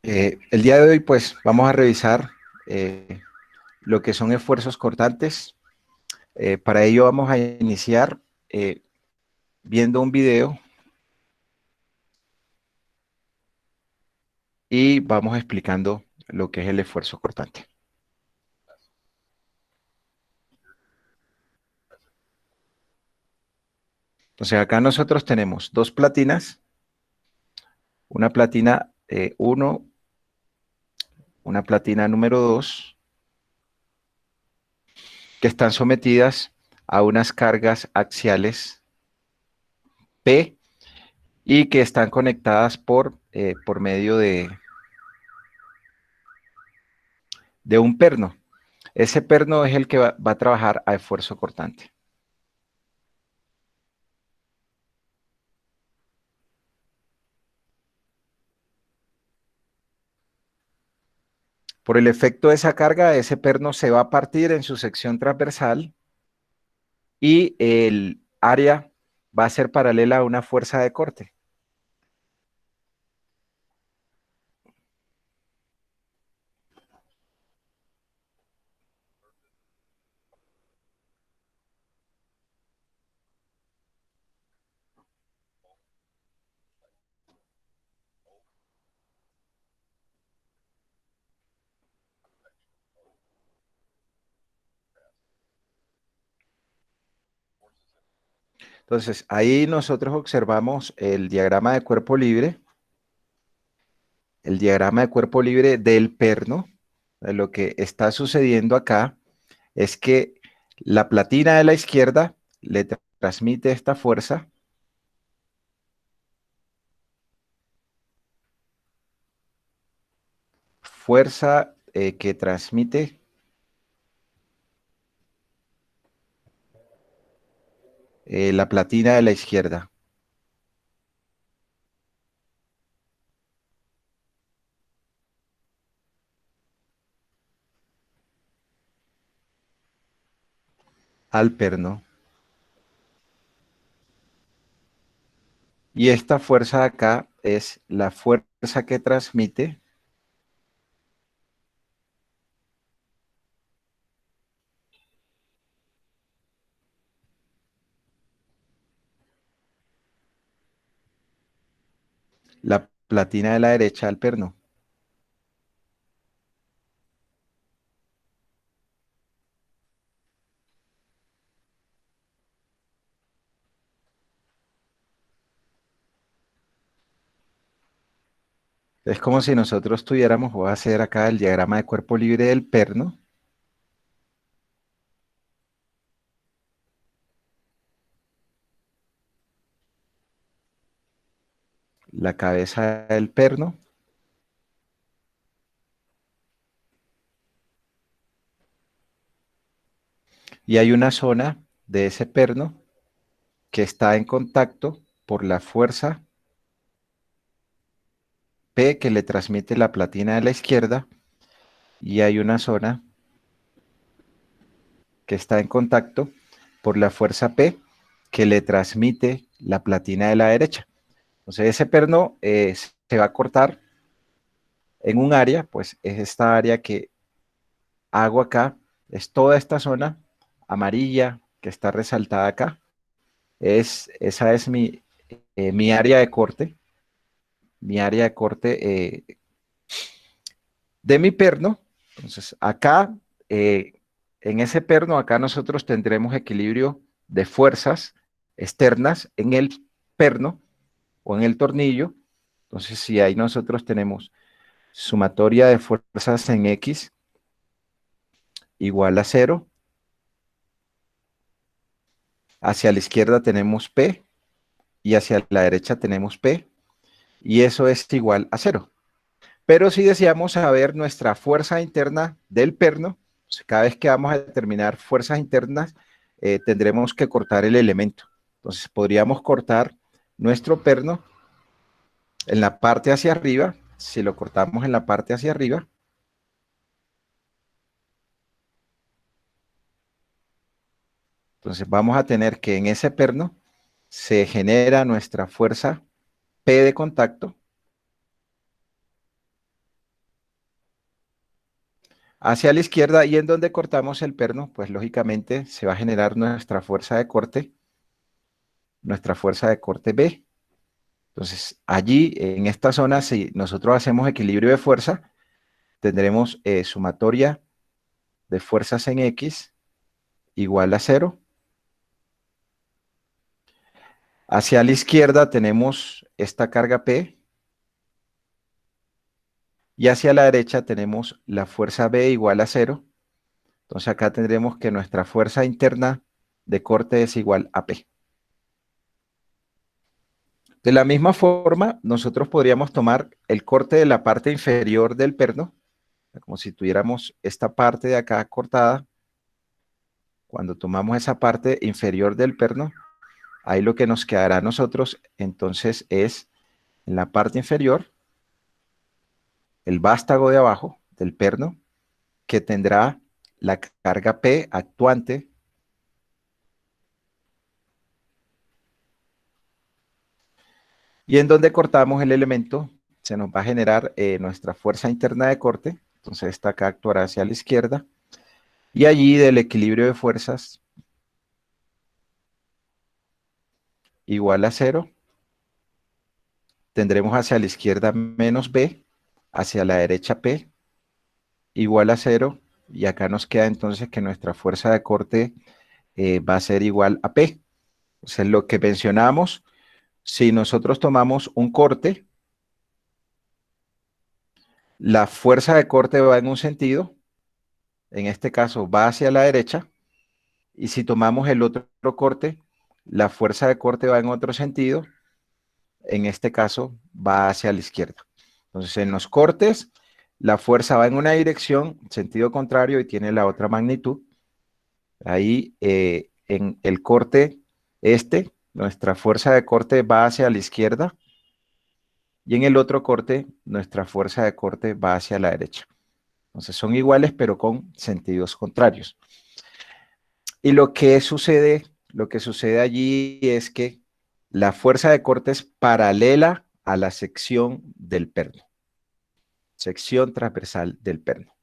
el día de hoy, pues, vamos a revisar lo que son esfuerzos cortantes. Para ello vamos a iniciar viendo un video y vamos explicando lo que es el esfuerzo cortante. Entonces, acá nosotros tenemos dos platinas, una platina 1, una platina número 2, que están sometidas a unas cargas axiales P y que están conectadas por medio de un perno. Ese perno es el que va a trabajar a esfuerzo cortante. Por el efecto de esa carga, ese perno se va a partir en su sección transversal y el área va a ser paralela a una fuerza de corte. Entonces, ahí nosotros observamos el diagrama de cuerpo libre, del perno. Lo que está sucediendo acá es que la platina de la izquierda le transmite esta fuerza que transmite la platina de la izquierda al perno. Y esta fuerza de acá es la fuerza que transmite la platina de la derecha al perno. Es como si nosotros tuviéramos, voy a hacer acá el diagrama de cuerpo libre del perno. La cabeza del perno. Y hay una zona de ese perno que está en contacto por la fuerza P que le transmite la platina de la izquierda. Y hay una zona que está en contacto por la fuerza P que le transmite la platina de la derecha. Entonces ese perno se va a cortar en un área, pues es esta área que hago acá, es toda esta zona amarilla que está resaltada acá. Esa es mi área de corte, de mi perno. Entonces acá, en ese perno, acá nosotros tendremos equilibrio de fuerzas externas en el perno o en el tornillo. Entonces si ahí nosotros tenemos sumatoria de fuerzas en X igual a 0, hacia la izquierda tenemos P y hacia la derecha tenemos P, y eso es igual a 0. Pero si deseamos saber nuestra fuerza interna del perno, pues cada vez que vamos a determinar fuerzas internas, tendremos que cortar el elemento. Entonces podríamos cortar nuestro perno en la parte hacia arriba. Si lo cortamos en la parte hacia arriba, Entonces vamos a tener que en ese perno se genera nuestra fuerza P de contacto hacia la izquierda, y en donde cortamos el perno, pues lógicamente se va a generar nuestra fuerza de corte B. Entonces allí, en esta zona, si nosotros hacemos equilibrio de fuerza, tendremos sumatoria de fuerzas en X igual a 0. Hacia la izquierda tenemos esta carga P, y hacia la derecha tenemos la fuerza B igual a 0. Entonces acá tendremos que nuestra fuerza interna de corte es igual a P. De la misma forma, nosotros podríamos tomar el corte de la parte inferior del perno, como si tuviéramos esta parte de acá cortada. Cuando tomamos esa parte inferior del perno, ahí lo que nos quedará a nosotros entonces es en la parte inferior el vástago de abajo del perno, que tendrá la carga P actuante, y en donde cortamos el elemento se nos va a generar nuestra fuerza interna de corte. Entonces esta acá actuará hacia la izquierda, y allí del equilibrio de fuerzas igual a 0, tendremos hacia la izquierda menos B, hacia la derecha P igual a 0, y acá nos queda entonces que nuestra fuerza de corte va a ser igual a P. O sea, lo que mencionamos, si nosotros tomamos un corte, la fuerza de corte va en un sentido, en este caso va hacia la derecha, y si tomamos el otro corte, la fuerza de corte va en otro sentido, en este caso va hacia la izquierda. Entonces en los cortes, la fuerza va en una dirección, sentido contrario, y tiene la otra magnitud. Ahí en el corte nuestra fuerza de corte va hacia la izquierda, y en el otro corte, nuestra fuerza de corte va hacia la derecha. Entonces son iguales, pero con sentidos contrarios. Y lo que sucede allí es que la fuerza de corte es paralela a la sección del perno, sección transversal del perno.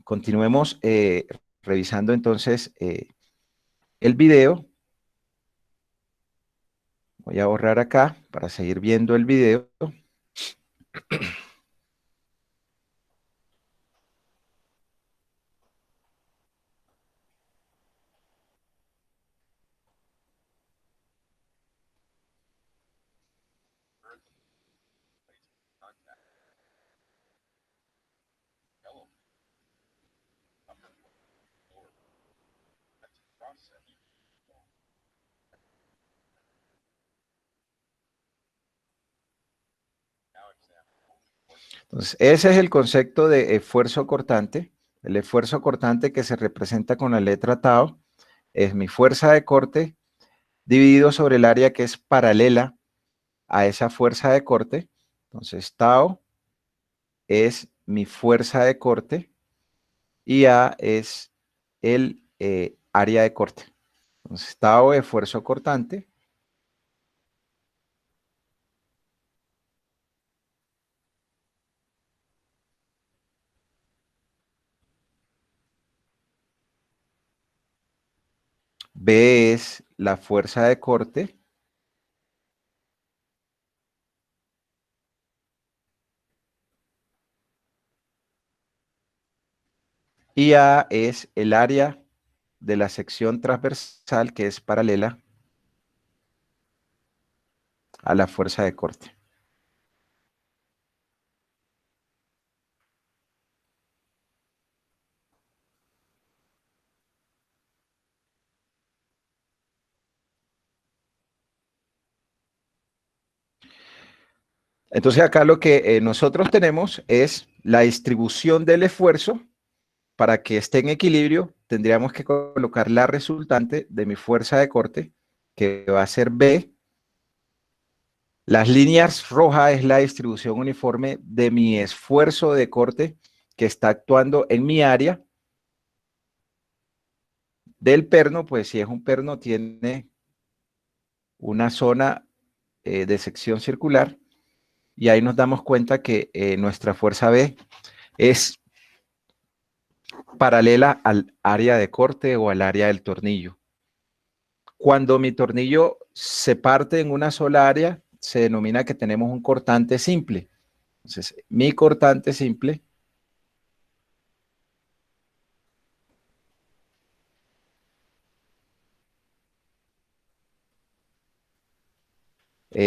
Continuemos revisando entonces el video. Voy a borrar acá para seguir viendo el video. Entonces, ese es el concepto de esfuerzo cortante. El esfuerzo cortante, que se representa con la letra tau, es mi fuerza de corte dividido sobre el área que es paralela a esa fuerza de corte. Entonces, tau es mi fuerza de corte y A es el área de corte. Entonces, tau es esfuerzo cortante. B es la fuerza de corte. Y A es el área de la sección transversal que es paralela a la fuerza de corte. Entonces acá lo que nosotros tenemos es la distribución del esfuerzo. Para que esté en equilibrio, tendríamos que colocar la resultante de mi fuerza de corte, que va a ser B. Las líneas rojas es la distribución uniforme de mi esfuerzo de corte que está actuando en mi área. del perno, pues si es un perno, tiene una zona de sección circular, y ahí nos damos cuenta que nuestra fuerza B es paralela al área de corte o al área del tornillo. Cuando mi tornillo se parte en una sola área, se denomina que tenemos un cortante simple. Entonces, mi cortante simple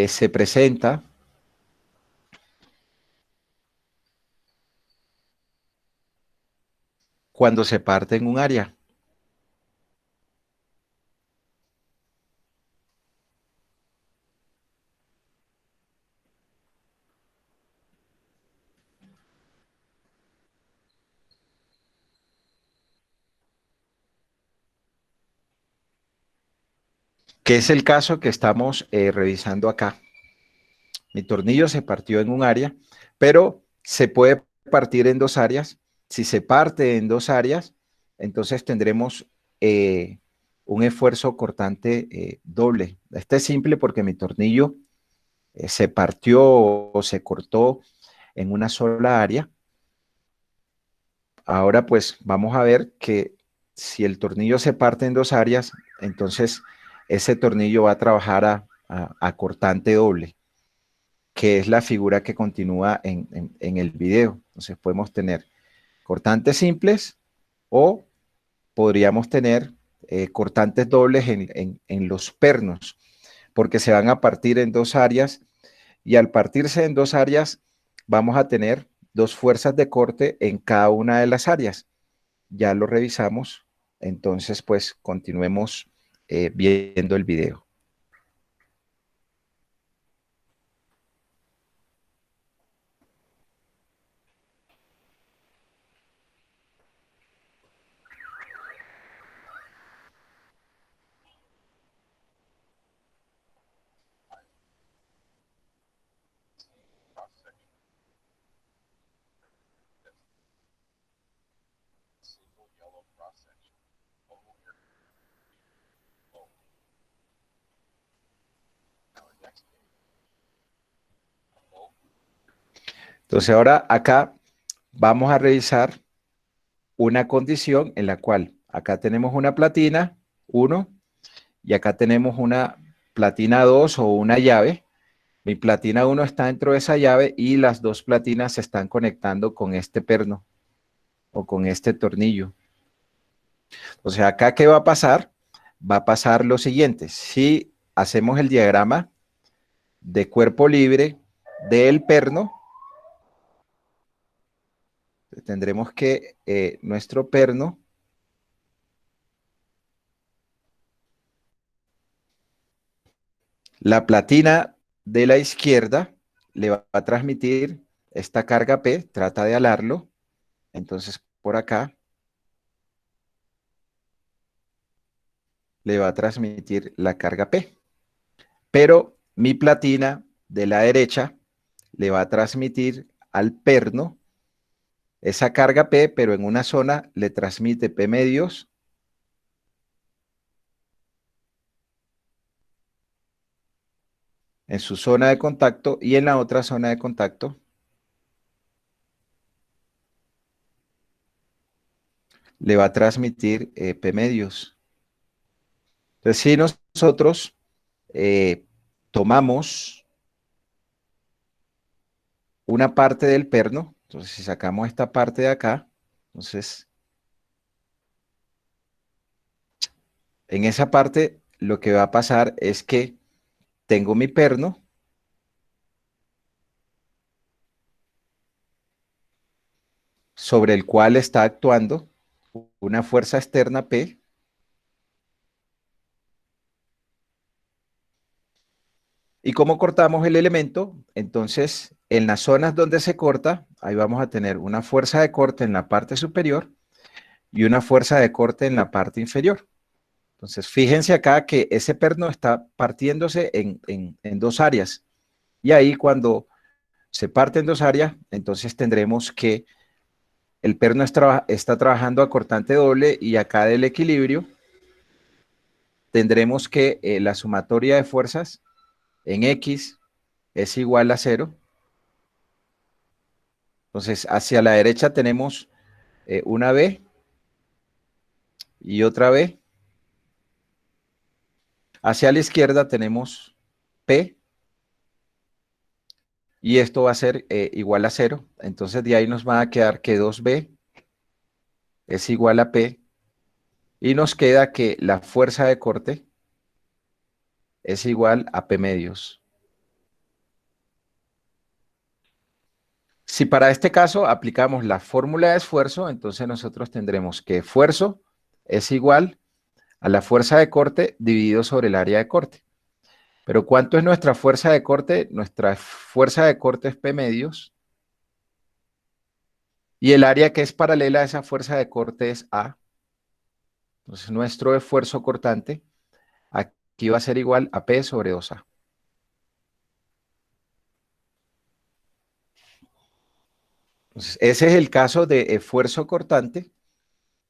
se presenta cuando se parte en un área. Que es el caso que estamos revisando acá. Mi tornillo se partió en un área, pero se puede partir en dos áreas. Si se parte en dos áreas, entonces tendremos un esfuerzo cortante doble. Este es simple porque mi tornillo se partió o se cortó en una sola área. Ahora pues vamos a ver que si el tornillo se parte en dos áreas, entonces ese tornillo va a trabajar a cortante doble, que es la figura que continúa en el video. Entonces podemos tener cortantes simples o podríamos tener cortantes dobles en los pernos, porque se van a partir en dos áreas, y al partirse en dos áreas vamos a tener dos fuerzas de corte en cada una de las áreas. Ya lo revisamos, entonces pues continuemos viendo el video. Entonces ahora acá vamos a revisar una condición en la cual acá tenemos una platina 1 y acá tenemos una platina 2 o una llave. Mi platina 1 está dentro de esa llave y las dos platinas se están conectando con este perno o con este tornillo. Entonces acá, ¿qué va a pasar? Va a pasar lo siguiente. Si hacemos el diagrama de cuerpo libre del perno, tendremos que nuestro perno, la platina de la izquierda le va a transmitir esta carga P, trata de alarlo, entonces por acá le va a transmitir la carga P, pero mi platina de la derecha le va a transmitir al perno esa carga P, pero en una zona le transmite P medios en su zona de contacto, y en la otra zona de contacto le va a transmitir P medios. Entonces, si nosotros tomamos una parte del perno, entonces si sacamos esta parte de acá, entonces en esa parte lo que va a pasar es que tengo mi perno sobre el cual está actuando una fuerza externa P. ¿Y cómo cortamos el elemento? Entonces, en las zonas donde se corta, ahí vamos a tener una fuerza de corte en la parte superior y una fuerza de corte en la parte inferior. Entonces, fíjense acá que ese perno está partiéndose en dos áreas. Y ahí cuando se parte en dos áreas, entonces tendremos que el perno está trabajando a cortante doble, y acá del equilibrio tendremos que la sumatoria de fuerzas en X es igual a 0. Entonces, hacia la derecha tenemos una B y otra B. Hacia la izquierda tenemos P y esto va a ser igual a 0. Entonces, de ahí nos va a quedar que 2B es igual a P y nos queda que la fuerza de corte es igual a P medios. Si para este caso aplicamos la fórmula de esfuerzo, entonces nosotros tendremos que esfuerzo es igual a la fuerza de corte dividido sobre el área de corte. Pero ¿cuánto es nuestra fuerza de corte? Nuestra fuerza de corte es P medios y el área que es paralela a esa fuerza de corte es A. Entonces nuestro esfuerzo cortante aquí va a ser igual a P sobre 2A. Entonces, ese es el caso de esfuerzo cortante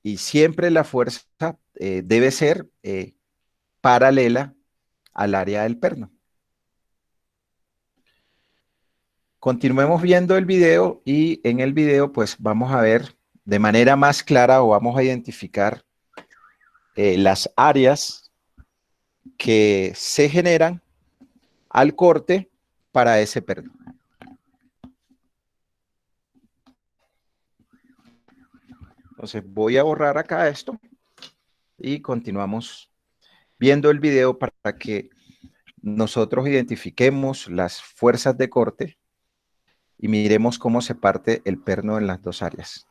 y siempre la fuerza debe ser paralela al área del perno. Continuemos viendo el video y en el video pues vamos a ver de manera más clara o vamos a identificar las áreas que se generan al corte para ese perno. Entonces voy a borrar acá esto y continuamos viendo el video para que nosotros identifiquemos las fuerzas de corte y miremos cómo se parte el perno en las dos áreas.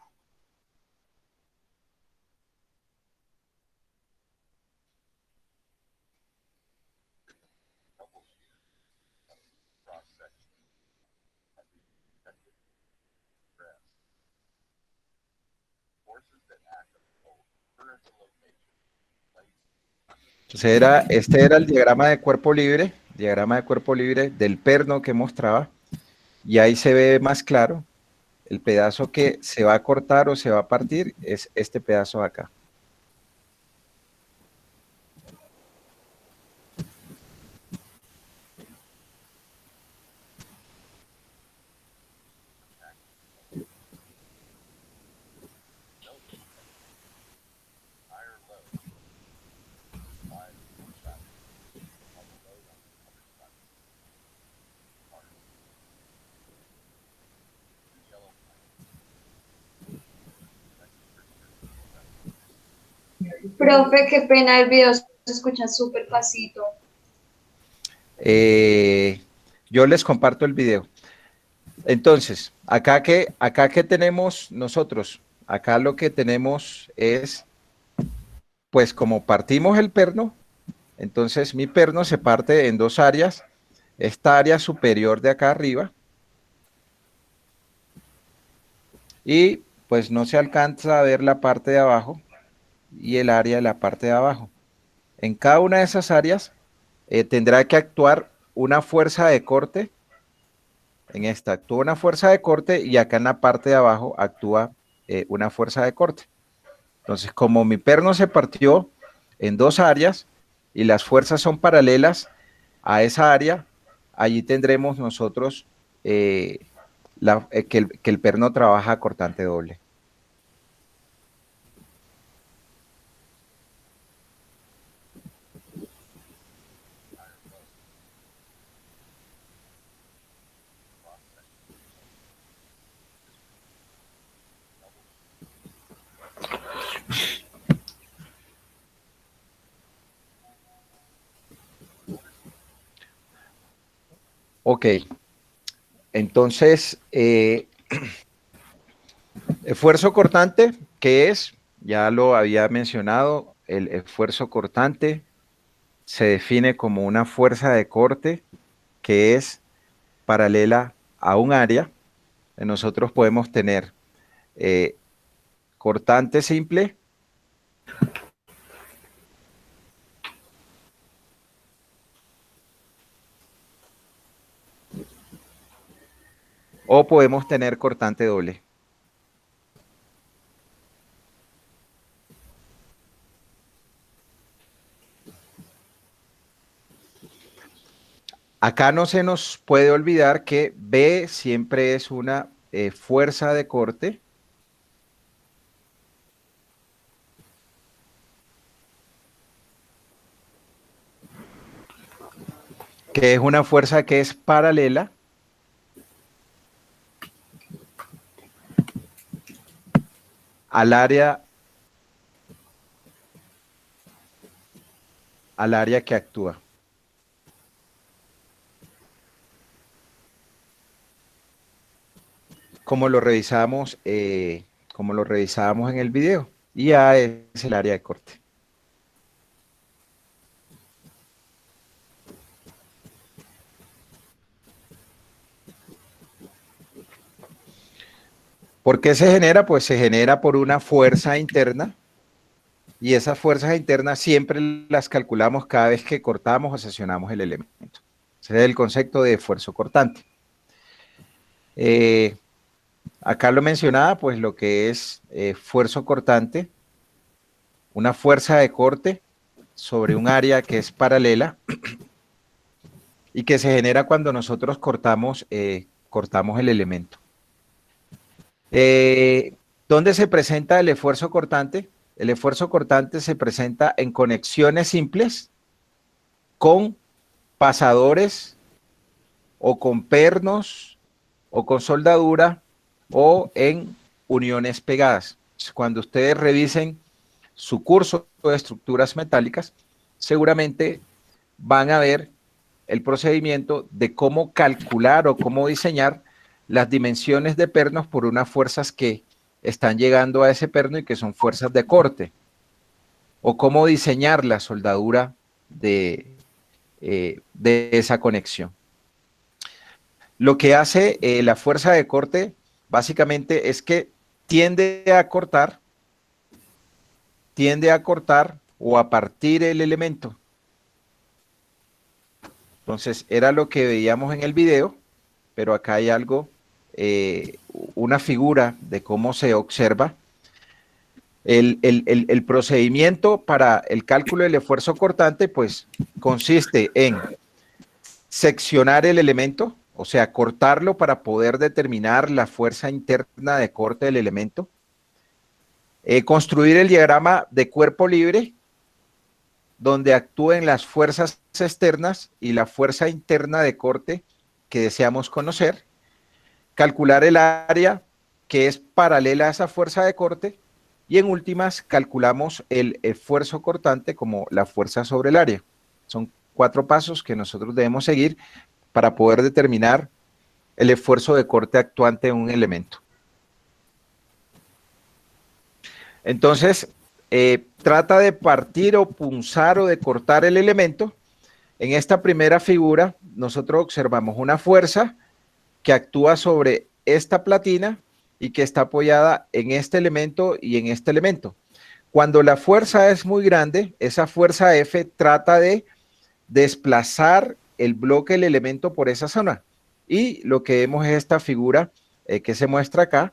Entonces este era el diagrama de cuerpo libre del perno que mostraba, y ahí se ve más claro el pedazo que se va a cortar o se va a partir, es este pedazo de acá. Profe, qué pena, el video se escucha súper pasito. Yo les comparto el video. Entonces, acá que tenemos nosotros, acá lo que tenemos es, pues como partimos el perno, entonces mi perno se parte en dos áreas, esta área superior de acá arriba, y pues no se alcanza a ver la parte de abajo y el área de la parte de abajo. En cada una de esas áreas tendrá que actuar una fuerza de corte. En esta actúa una fuerza de corte y acá en la parte de abajo actúa una fuerza de corte. Entonces, como mi perno se partió en dos áreas y las fuerzas son paralelas a esa área, allí tendremos nosotros que el perno trabaja cortante doble. Ok, entonces, esfuerzo cortante, ¿qué es? Ya lo había mencionado, el esfuerzo cortante se define como una fuerza de corte que es paralela a un área. Nosotros podemos tener cortante simple o podemos tener cortante doble. Acá no se nos puede olvidar que B siempre es una fuerza de corte. Que es una fuerza que es paralela al área que actúa. Como lo revisamos en el video. Y A es el área de corte. ¿Por qué se genera? Pues se genera por una fuerza interna, y esas fuerzas internas siempre las calculamos cada vez que cortamos o seccionamos el elemento. Ese es el concepto de esfuerzo cortante. Acá lo mencionaba, pues lo que es esfuerzo cortante, una fuerza de corte sobre un área que es paralela y que se genera cuando nosotros cortamos el elemento. ¿Dónde se presenta el esfuerzo cortante? El esfuerzo cortante se presenta en conexiones simples con pasadores o con pernos o con soldadura o en uniones pegadas. Cuando ustedes revisen su curso de estructuras metálicas, seguramente van a ver el procedimiento de cómo calcular o cómo diseñar las dimensiones de pernos por unas fuerzas que están llegando a ese perno y que son fuerzas de corte, o cómo diseñar la soldadura de esa conexión. Lo que hace la fuerza de corte básicamente es que tiende a cortar o a partir el elemento. Entonces, era lo que veíamos en el video, pero acá hay algo, una figura de cómo se observa. El procedimiento para el cálculo del esfuerzo cortante, pues, consiste en seccionar el elemento, o sea, cortarlo para poder determinar la fuerza interna de corte del elemento, construir el diagrama de cuerpo libre, donde actúen las fuerzas externas y la fuerza interna de corte que deseamos conocer, calcular el área que es paralela a esa fuerza de corte, y en últimas calculamos el esfuerzo cortante como la fuerza sobre el área. Son 4 pasos que nosotros debemos seguir para poder determinar el esfuerzo de corte actuante en un elemento. Entonces, trata de partir o punzar o de cortar el elemento. En esta primera figura, nosotros observamos una fuerza que actúa sobre esta platina y que está apoyada en este elemento y en este elemento. Cuando la fuerza es muy grande, esa fuerza F trata de desplazar el bloque del elemento por esa zona. Y lo que vemos es esta figura que se muestra acá.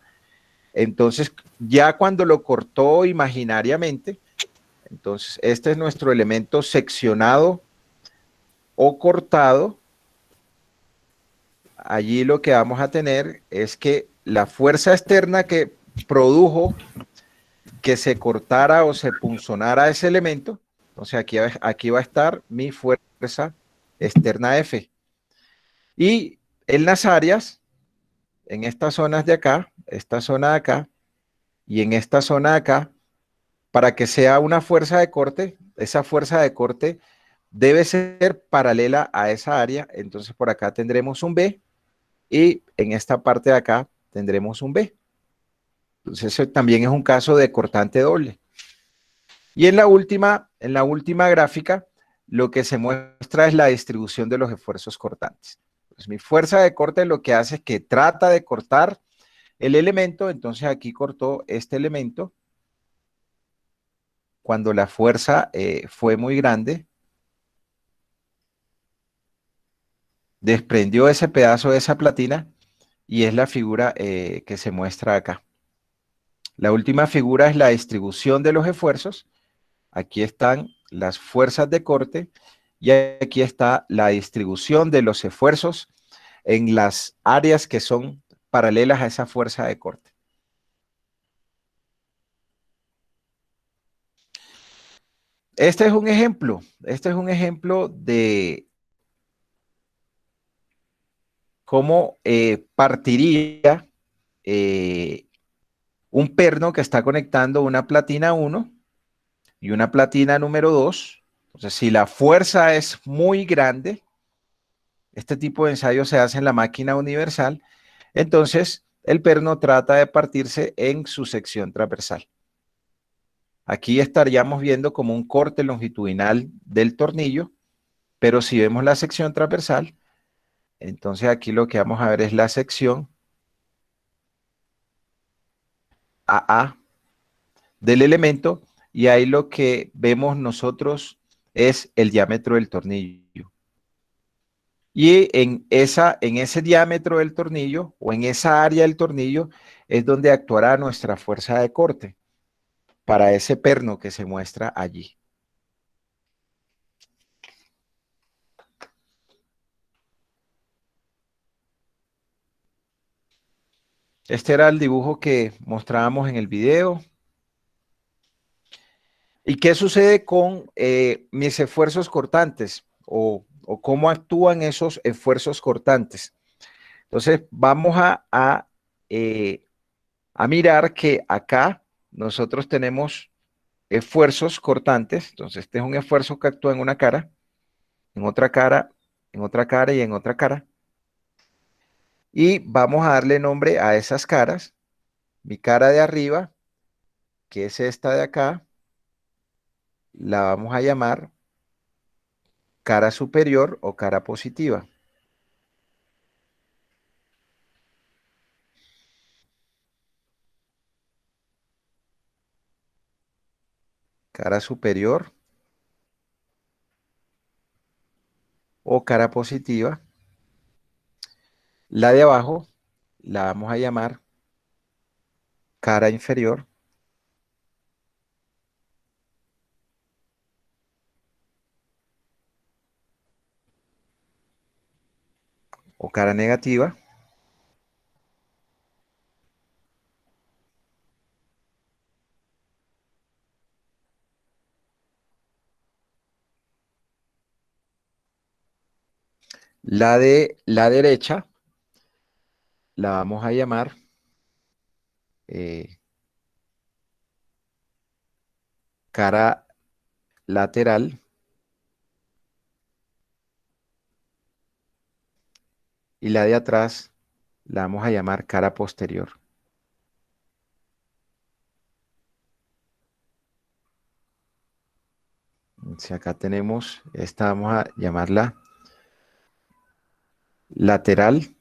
Entonces, ya cuando lo cortó imaginariamente, entonces este es nuestro elemento seccionado o cortado. Allí lo que vamos a tener es que la fuerza externa que produjo que se cortara o se punzonara ese elemento, entonces aquí va a estar mi fuerza externa F. Y en las áreas, en estas zonas de acá, esta zona de acá, y en esta zona de acá, para que sea una fuerza de corte, esa fuerza de corte debe ser paralela a esa área. Entonces por acá tendremos un B y en esta parte de acá tendremos un B. Entonces eso también es un caso de cortante doble. Y en la última gráfica, lo que se muestra es la distribución de los esfuerzos cortantes. Pues mi fuerza de corte lo que hace es que trata de cortar el elemento. Entonces aquí cortó este elemento. Cuando la fuerza fue muy grande, desprendió ese pedazo de esa platina y es la figura que se muestra acá. La última figura es la distribución de los esfuerzos. Aquí están las fuerzas de corte y aquí está la distribución de los esfuerzos en las áreas que son paralelas a esa fuerza de corte. Este es un ejemplo de cómo partiría un perno que está conectando una platina 1 y una platina número 2. Entonces, si la fuerza es muy grande, este tipo de ensayo se hace en la máquina universal, entonces el perno trata de partirse en su sección transversal. Aquí estaríamos viendo como un corte longitudinal del tornillo, pero si vemos la sección transversal, entonces aquí lo que vamos a ver es la sección AA del elemento, y ahí lo que vemos nosotros es el diámetro del tornillo. Y en ese diámetro del tornillo o en esa área del tornillo es donde actuará nuestra fuerza de corte para ese perno que se muestra allí. Este era el dibujo que mostrábamos en el video. ¿Y qué sucede con mis esfuerzos cortantes o cómo actúan esos esfuerzos cortantes? Entonces vamos a mirar que acá nosotros tenemos esfuerzos cortantes. Entonces este es un esfuerzo que actúa en una cara, en otra cara, en otra cara y en otra cara. Y vamos a darle nombre a esas caras. Mi cara de arriba, que es esta de acá, la vamos a llamar cara superior o cara positiva. Cara superior o cara positiva. La de abajo la vamos a llamar cara inferior o cara negativa. La de la derecha la vamos a llamar cara lateral y la de atrás la vamos a llamar cara posterior. Si acá tenemos, esta vamos a llamarla lateral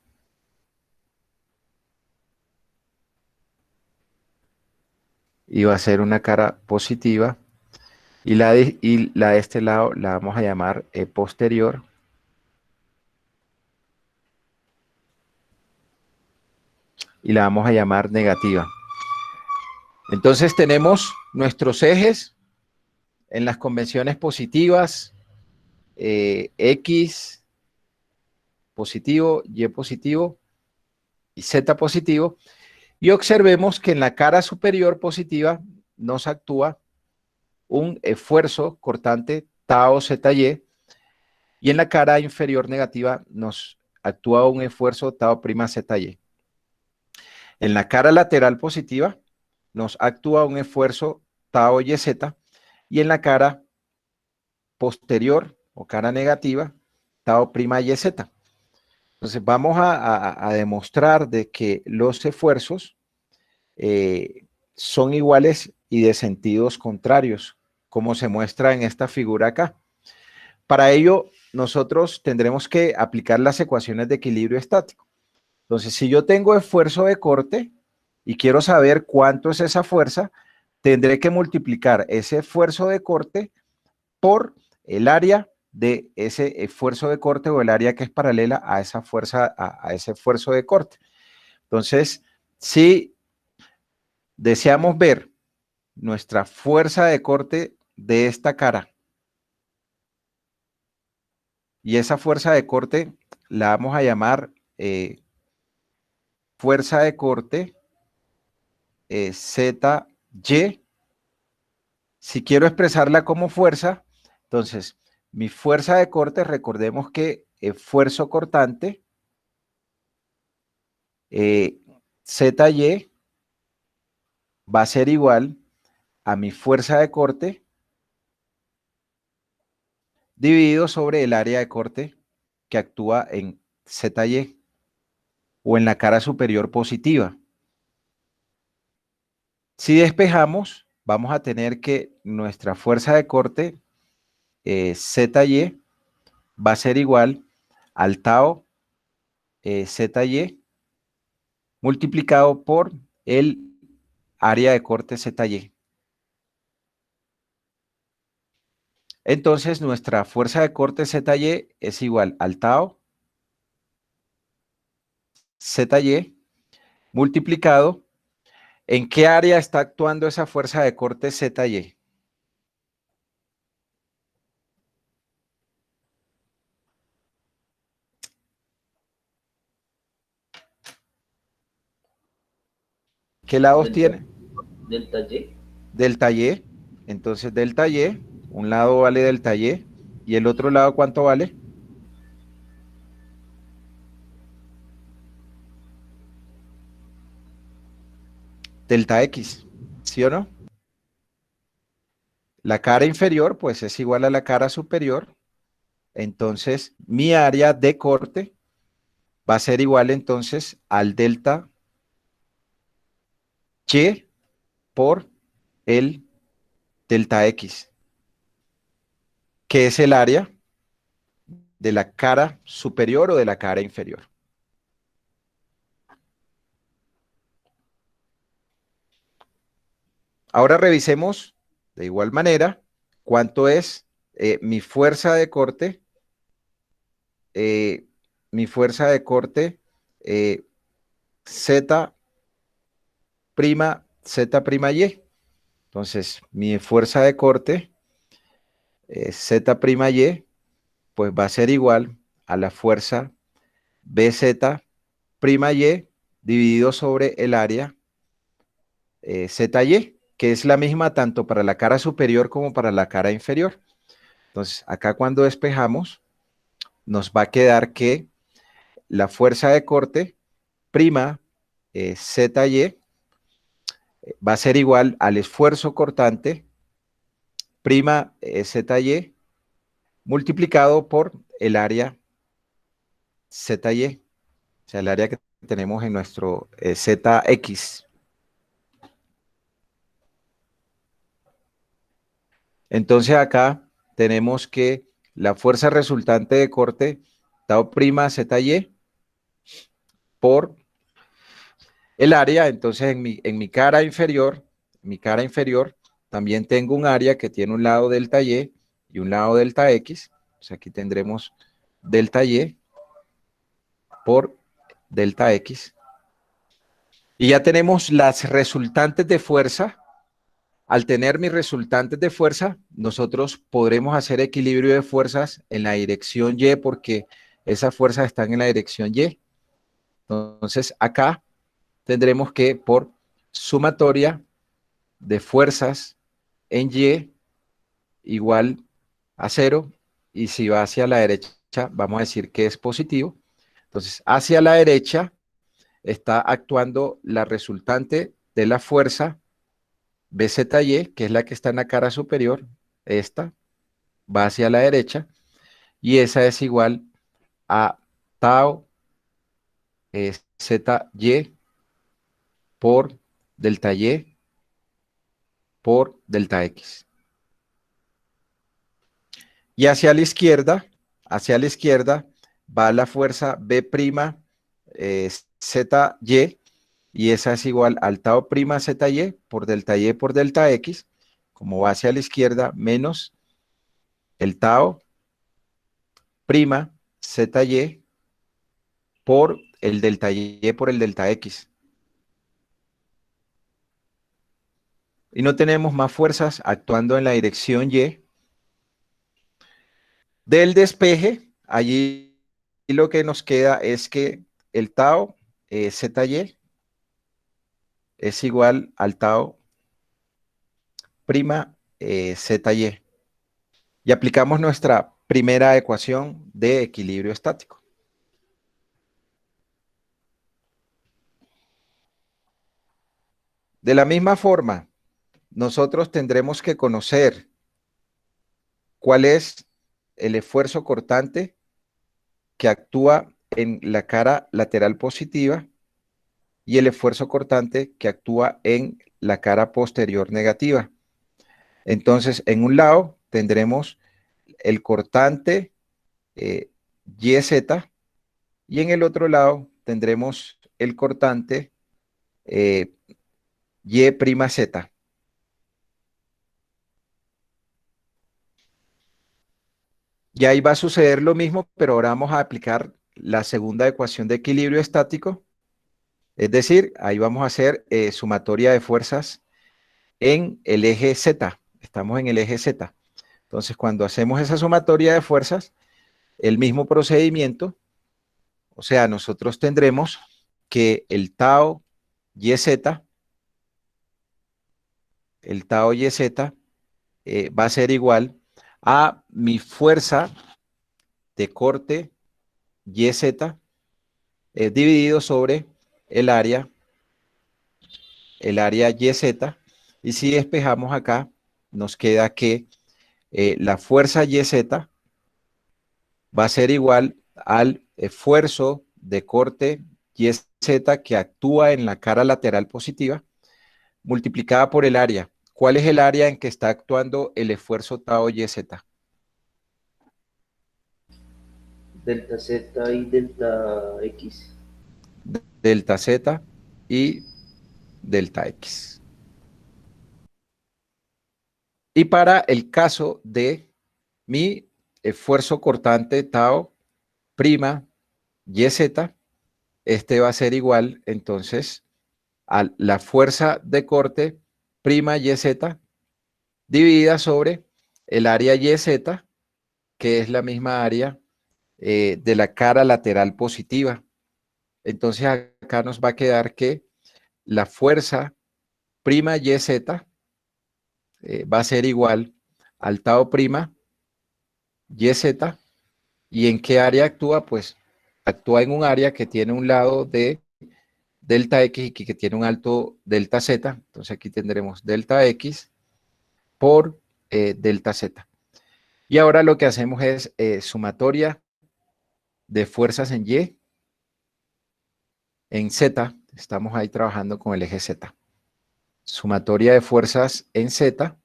y va a ser una cara positiva. Y la de este lado la vamos a llamar posterior. Y la vamos a llamar negativa. Entonces tenemos nuestros ejes en las convenciones positivas, X positivo, Y positivo y Z positivo. Y observemos que en la cara superior positiva nos actúa un esfuerzo cortante tau ZY, y en la cara inferior negativa nos actúa un esfuerzo tau prima ZY. En la cara lateral positiva nos actúa un esfuerzo tau YZ, y en la cara posterior o cara negativa tau prima YZ. Entonces vamos a demostrar de que los esfuerzos son iguales y de sentidos contrarios, como se muestra en esta figura acá. Para ello, nosotros tendremos que aplicar las ecuaciones de equilibrio estático. Entonces, si yo tengo esfuerzo de corte y quiero saber cuánto es esa fuerza, tendré que multiplicar ese esfuerzo de corte por el área de ese esfuerzo de corte o el área que es paralela a esa fuerza, a ese esfuerzo de corte. Entonces, si deseamos ver nuestra fuerza de corte de esta cara Y esa fuerza de corte la vamos a llamar fuerza de corte ZY. Si quiero expresarla como fuerza, entonces mi fuerza de corte, recordemos que esfuerzo cortante, ZY va a ser igual a mi fuerza de corte dividido sobre el área de corte que actúa en ZY o en la cara superior positiva. Si despejamos, vamos a tener que nuestra fuerza de corte ZY va a ser igual al tau ZY multiplicado por el área de corte ZY. Entonces, nuestra fuerza de corte ZY es igual al tau ZY multiplicado. ¿En qué área está actuando esa fuerza de corte ZY? ¿Qué lados Delta, tiene? delta Y. Delta Y. Entonces, delta Y, un lado vale delta Y, y el otro lado, ¿cuánto vale? Delta X, ¿sí o no? La cara inferior, pues, es igual a la cara superior. Entonces, mi área de corte va a ser igual, entonces, al delta Y por el delta X, que es el área de la cara superior o de la cara inferior. Ahora revisemos de igual manera cuánto es mi fuerza de corte, eh, Z prima, Z prima Y. Entonces, mi fuerza de corte, Z prima Y, pues va a ser igual a la fuerza BZ prima Y dividido sobre el área ZY, que es la misma tanto para la cara superior como para la cara inferior. Entonces, acá cuando despejamos, nos va a quedar que la fuerza de corte prima ZY va a ser igual al esfuerzo cortante prima ZY multiplicado por el área ZY, o sea, el área que tenemos en nuestro ZX. Entonces acá tenemos que la fuerza resultante de corte tau prima ZY por el área. Entonces en mi cara inferior también tengo un área que tiene un lado delta Y y un lado delta X. O sea, aquí tendremos delta Y por delta X. Y ya tenemos las resultantes de fuerza. Al tener mis resultantes de fuerza, nosotros podremos hacer equilibrio de fuerzas en la dirección Y porque esas fuerzas están en la dirección Y. Entonces, acá tendremos que por sumatoria de fuerzas en Y igual a 0, y si va hacia la derecha, vamos a decir que es positivo. Entonces, hacia la derecha está actuando la resultante de la fuerza BZY, que es la que está en la cara superior. Esta va hacia la derecha, y esa es igual a tau ZY por delta Y por delta X. Y hacia la izquierda va la fuerza B' ZY, y esa es igual al tau prima ZY por delta X, como va hacia la izquierda, menos el tau prima ZY por el delta Y por el delta X. Y no tenemos más fuerzas actuando en la dirección Y. Del despeje allí lo que nos queda es que el tau ZY es igual al tau prima ZY. Y aplicamos nuestra primera ecuación de equilibrio estático. De la misma forma, nosotros tendremos que conocer cuál es el esfuerzo cortante que actúa en la cara lateral positiva y el esfuerzo cortante que actúa en la cara posterior negativa. Entonces, en un lado tendremos el cortante YZ y en el otro lado tendremos el cortante Y'Z. Y ahí va a suceder lo mismo, pero ahora vamos a aplicar la segunda ecuación de equilibrio estático. Es decir, ahí vamos a hacer sumatoria de fuerzas en el eje Z. Estamos en el eje Z. Entonces, cuando hacemos esa sumatoria de fuerzas, el mismo procedimiento, o sea, nosotros tendremos que el tau YZ va a ser igual a mi fuerza de corte YZ dividido sobre el área YZ. Y si despejamos acá, nos queda que la fuerza YZ va a ser igual al esfuerzo de corte YZ que actúa en la cara lateral positiva multiplicada por el área. ¿Cuál es el área en que está actuando el esfuerzo tau YZ? Delta Z y delta X. Delta Z y delta X. Y para el caso de mi esfuerzo cortante tau prima YZ, este va a ser igual entonces a la fuerza de corte prima YZ dividida sobre el área YZ, que es la misma área de la cara lateral positiva. Entonces acá nos va a quedar que la fuerza prima YZ va a ser igual al tau prima YZ. ¿Y en qué área actúa? Pues actúa en un área que tiene un lado de delta X y que tiene un alto delta Z. Entonces aquí tendremos delta X por delta Z. Y ahora lo que hacemos es sumatoria de fuerzas en Y, en Z. Estamos ahí trabajando con el eje Z. Sumatoria de fuerzas en Z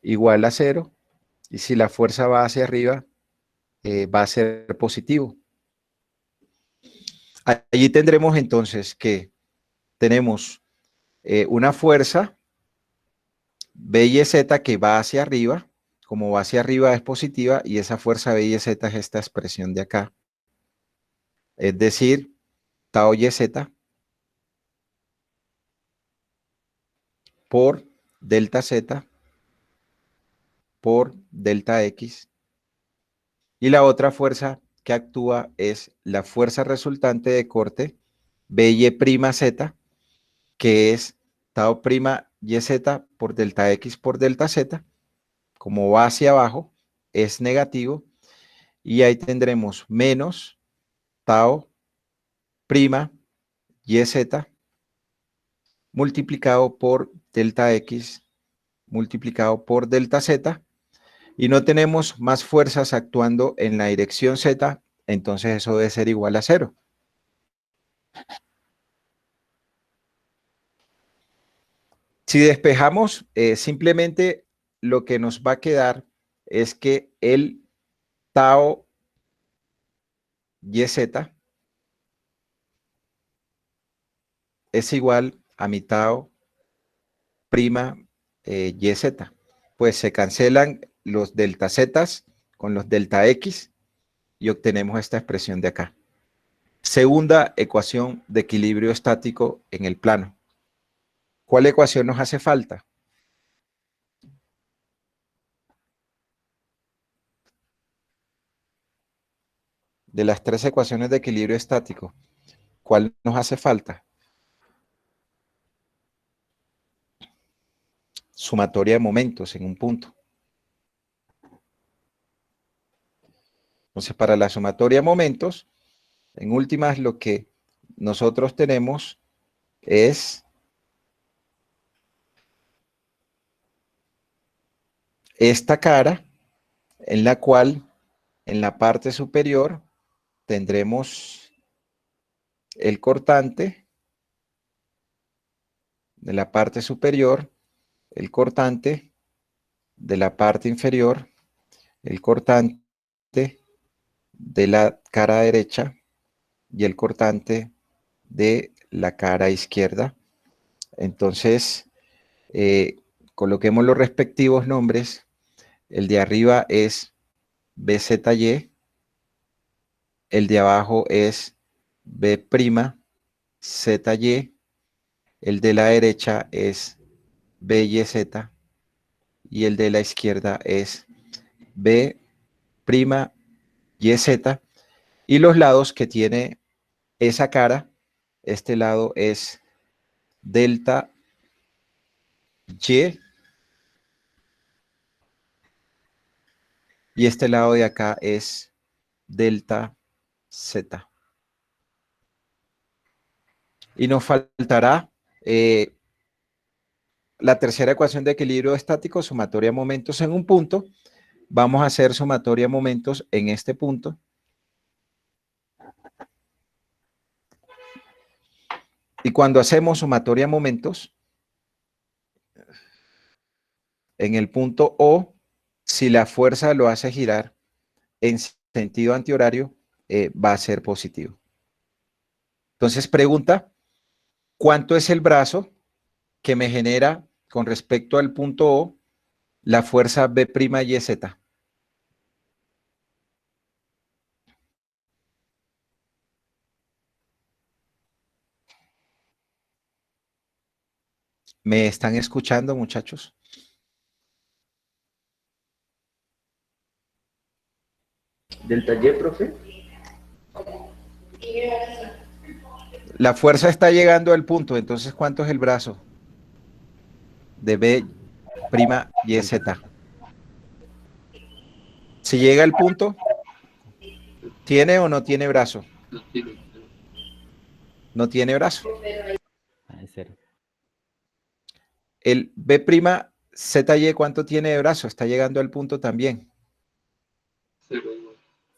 igual a 0. Y si la fuerza va hacia arriba, va a ser positivo. Allí tendremos entonces que tenemos una fuerza B y Z que va hacia arriba. Como va hacia arriba es positiva y esa fuerza B y Z es esta expresión de acá. Es decir, tau YZ por delta Z por delta X. Y la otra fuerza que actúa es la fuerza resultante de corte BY'Z, que es tau prima YZ por delta X por delta Z. Como va hacia abajo, es negativo. Y ahí tendremos menos tau prima YZ multiplicado por delta X multiplicado por delta Z. Y no tenemos más fuerzas actuando en la dirección Z, entonces eso debe ser igual a 0. Si despejamos, simplemente lo que nos va a quedar es que el tau YZ es igual a mi tau prima YZ. Pues se cancelan los delta Z con los delta X y obtenemos esta expresión de acá. Segunda ecuación de equilibrio estático en el plano. ¿Cuál ecuación nos hace falta? De las tres ecuaciones de equilibrio estático, ¿cuál nos hace falta? Sumatoria de momentos en un punto. Entonces, para la sumatoria de momentos, en últimas, lo que nosotros tenemos es esta cara, en la cual en la parte superior tendremos el cortante de la parte superior, el cortante de la parte inferior, el cortante de la cara derecha y el cortante de la cara izquierda. Entonces, coloquemos los respectivos nombres. El de arriba es BZY, el de abajo es B'ZY, el de la derecha es BYZ y el de la izquierda es B'YZ, y los lados que tiene esa cara, este lado es delta Y y este lado de acá es delta Z. Y nos faltará la tercera ecuación de equilibrio estático, sumatoria de momentos en un punto. Vamos a hacer sumatoria de momentos en este punto. Y cuando hacemos sumatoria de momentos, en el punto O, si la fuerza lo hace girar en sentido antihorario, va a ser positivo. Entonces pregunta, ¿cuánto es el brazo que me genera con respecto al punto O la fuerza B'YZ? ¿Me están escuchando, muchachos? Delta Y, profe. La fuerza está llegando al punto, entonces ¿cuánto es el brazo de B'YZ? Si llega al punto, ¿tiene o no tiene brazo? No tiene brazo. Es cero. El B'ZY, ¿cuánto tiene de brazo? Está llegando al punto también.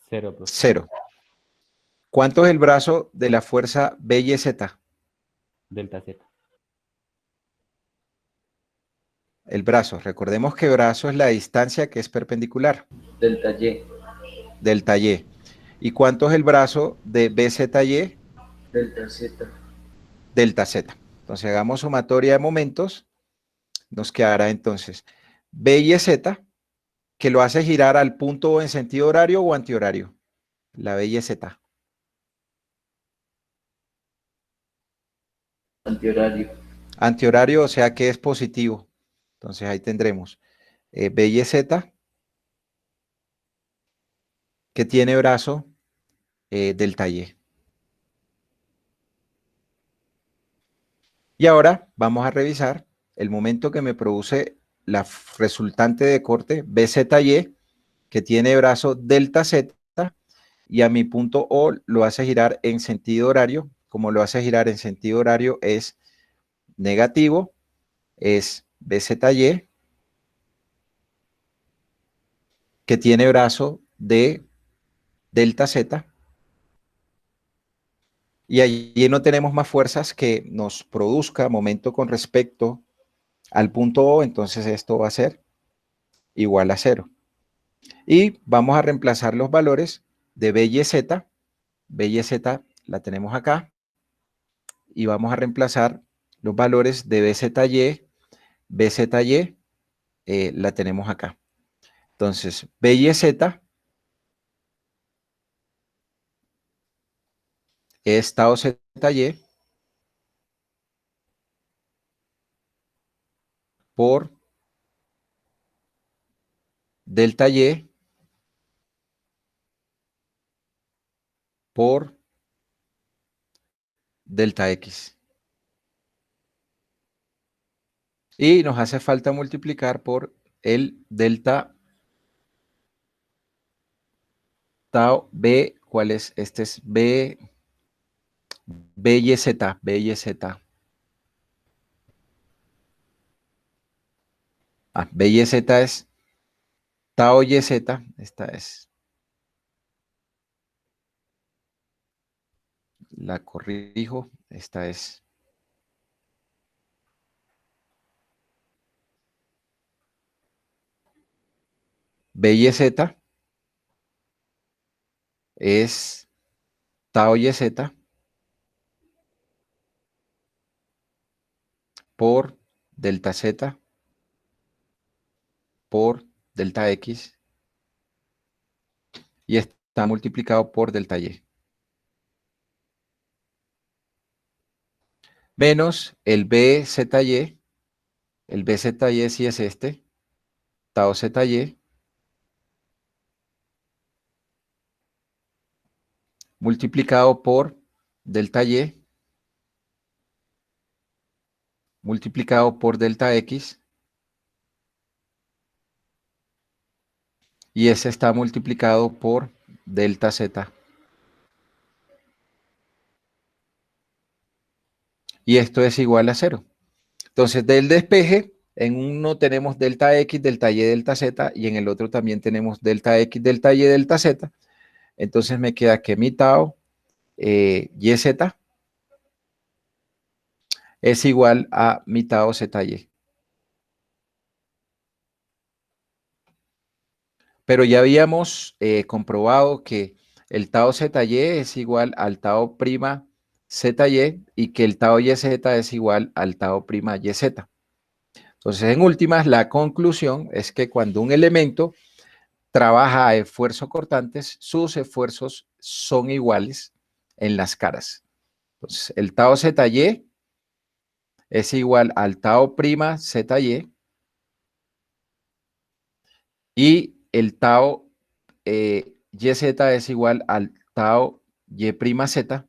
Cero, profe. Cero. ¿Cuánto es el brazo de la fuerza BYZ? Delta Z. El brazo. Recordemos que brazo es la distancia que es perpendicular. Delta Y. Delta Y. ¿Y cuánto es el brazo de BZY? Delta Z. Delta Z. Entonces hagamos sumatoria de momentos. Nos quedará entonces BYZ, que lo hace girar al punto en sentido horario o antihorario. La BYZ. Antihorario. Antihorario, o sea que es positivo. Entonces ahí tendremos BYZ, que tiene brazo delta Y. Y ahora vamos a revisar el momento que me produce la resultante de corte BZY, que tiene brazo delta Z, y a mi punto O lo hace girar en sentido horario. Como lo hace girar en sentido horario es negativo, es BZY, que tiene brazo de delta Z, y allí no tenemos más fuerzas que nos produzca momento con respecto al punto O, entonces esto va a ser igual a 0. Y vamos a reemplazar los valores de B y Z. B y Z la tenemos acá, y vamos a reemplazar los valores de BZY. BZY la tenemos acá. Entonces, BYZ es tau ZY por delta Y por delta X. Y nos hace falta multiplicar por el delta tau B. ¿Cuál es? Este es B, B y Z, B y Z. B y Z es tau y Z. Esta es. La corrijo. Esta es. B y Z es tau y Z por delta Z por delta X y está multiplicado por delta Y. Menos el BZY, el BZY sí es este, tau ZY, multiplicado por delta Y, multiplicado por delta X, y ese está multiplicado por delta Z. Y esto es igual a 0. Entonces, del despeje, en uno tenemos delta X, delta Y, delta Z, y en el otro también tenemos delta X, delta Y, delta Z. Entonces me queda que mi tau YZ es igual a mi tau ZY. Pero ya habíamos comprobado que el tau ZY es igual al tau prima ZY y que el tau YZ es igual al tau prima YZ. Entonces, en últimas, la conclusión es que cuando un elemento trabaja a esfuerzos cortantes, sus esfuerzos son iguales en las caras. Entonces, el tau ZY es igual al tau prima ZY y el tau YZ es igual al tau Y prima Z,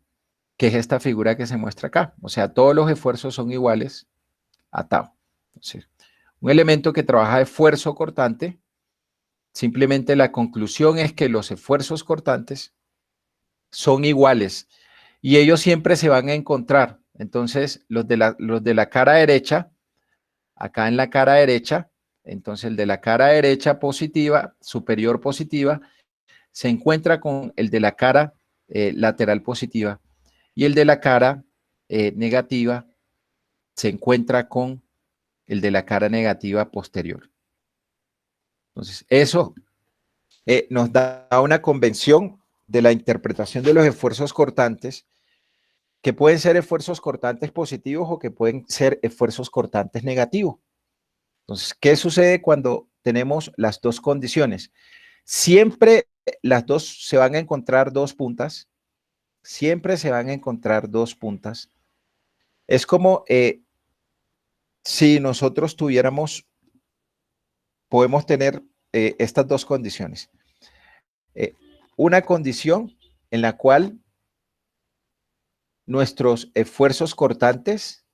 que es esta figura que se muestra acá. O sea, todos los esfuerzos son iguales a tau. Entonces, un elemento que trabaja de esfuerzo cortante, simplemente la conclusión es que los esfuerzos cortantes son iguales y ellos siempre se van a encontrar. Entonces, los de la cara derecha, acá en la cara derecha, entonces el de la cara derecha positiva, superior positiva, se encuentra con el de la cara lateral positiva y el de la cara negativa se encuentra con el de la cara negativa posterior. Entonces, eso nos da una convención de la interpretación de los esfuerzos cortantes, que pueden ser esfuerzos cortantes positivos o que pueden ser esfuerzos cortantes negativos. Entonces, ¿qué sucede cuando tenemos las dos condiciones? Siempre las dos se van a encontrar dos puntas, siempre se van a encontrar dos puntas. Es como si nosotros tuviéramos, podemos tener estas dos condiciones. Una condición en la cual nuestros esfuerzos cortantes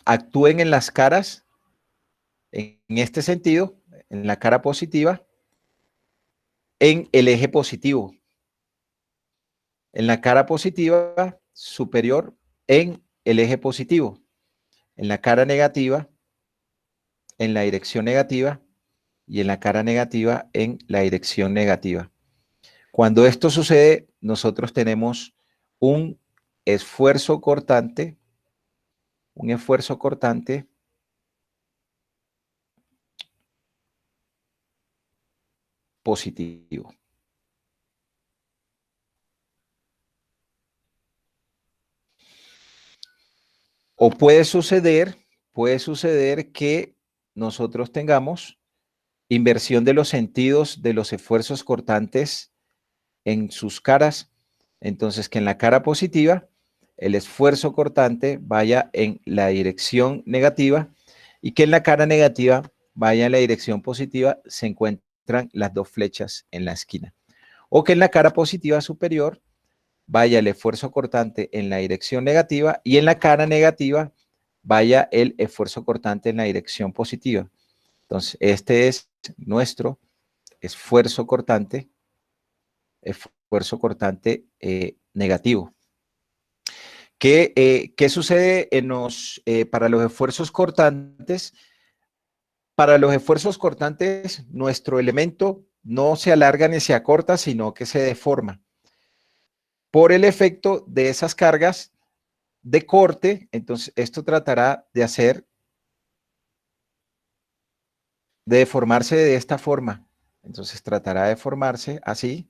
actúen en las caras, en este sentido, en la cara positiva, en el eje positivo. En la cara positiva superior, en el eje positivo. En la cara negativa, en la dirección negativa, y en la cara negativa, en la dirección negativa. Cuando esto sucede, nosotros tenemos un esfuerzo cortante positivo. O puede suceder que nosotros tengamos inversión de los sentidos de los esfuerzos cortantes en sus caras. Entonces, que en la cara positiva el esfuerzo cortante vaya en la dirección negativa y que en la cara negativa vaya en la dirección positiva, se encuentre muestran las dos flechas en la esquina. O que en la cara positiva superior vaya el esfuerzo cortante en la dirección negativa y en la cara negativa vaya el esfuerzo cortante en la dirección positiva. Entonces, este es nuestro esfuerzo cortante negativo. ¿Qué sucede para los esfuerzos cortantes? Para los esfuerzos cortantes, nuestro elemento no se alarga ni se acorta, sino que se deforma. Por el efecto de esas cargas de corte, entonces esto tratará de deformarse de esta forma. Entonces tratará de formarse así.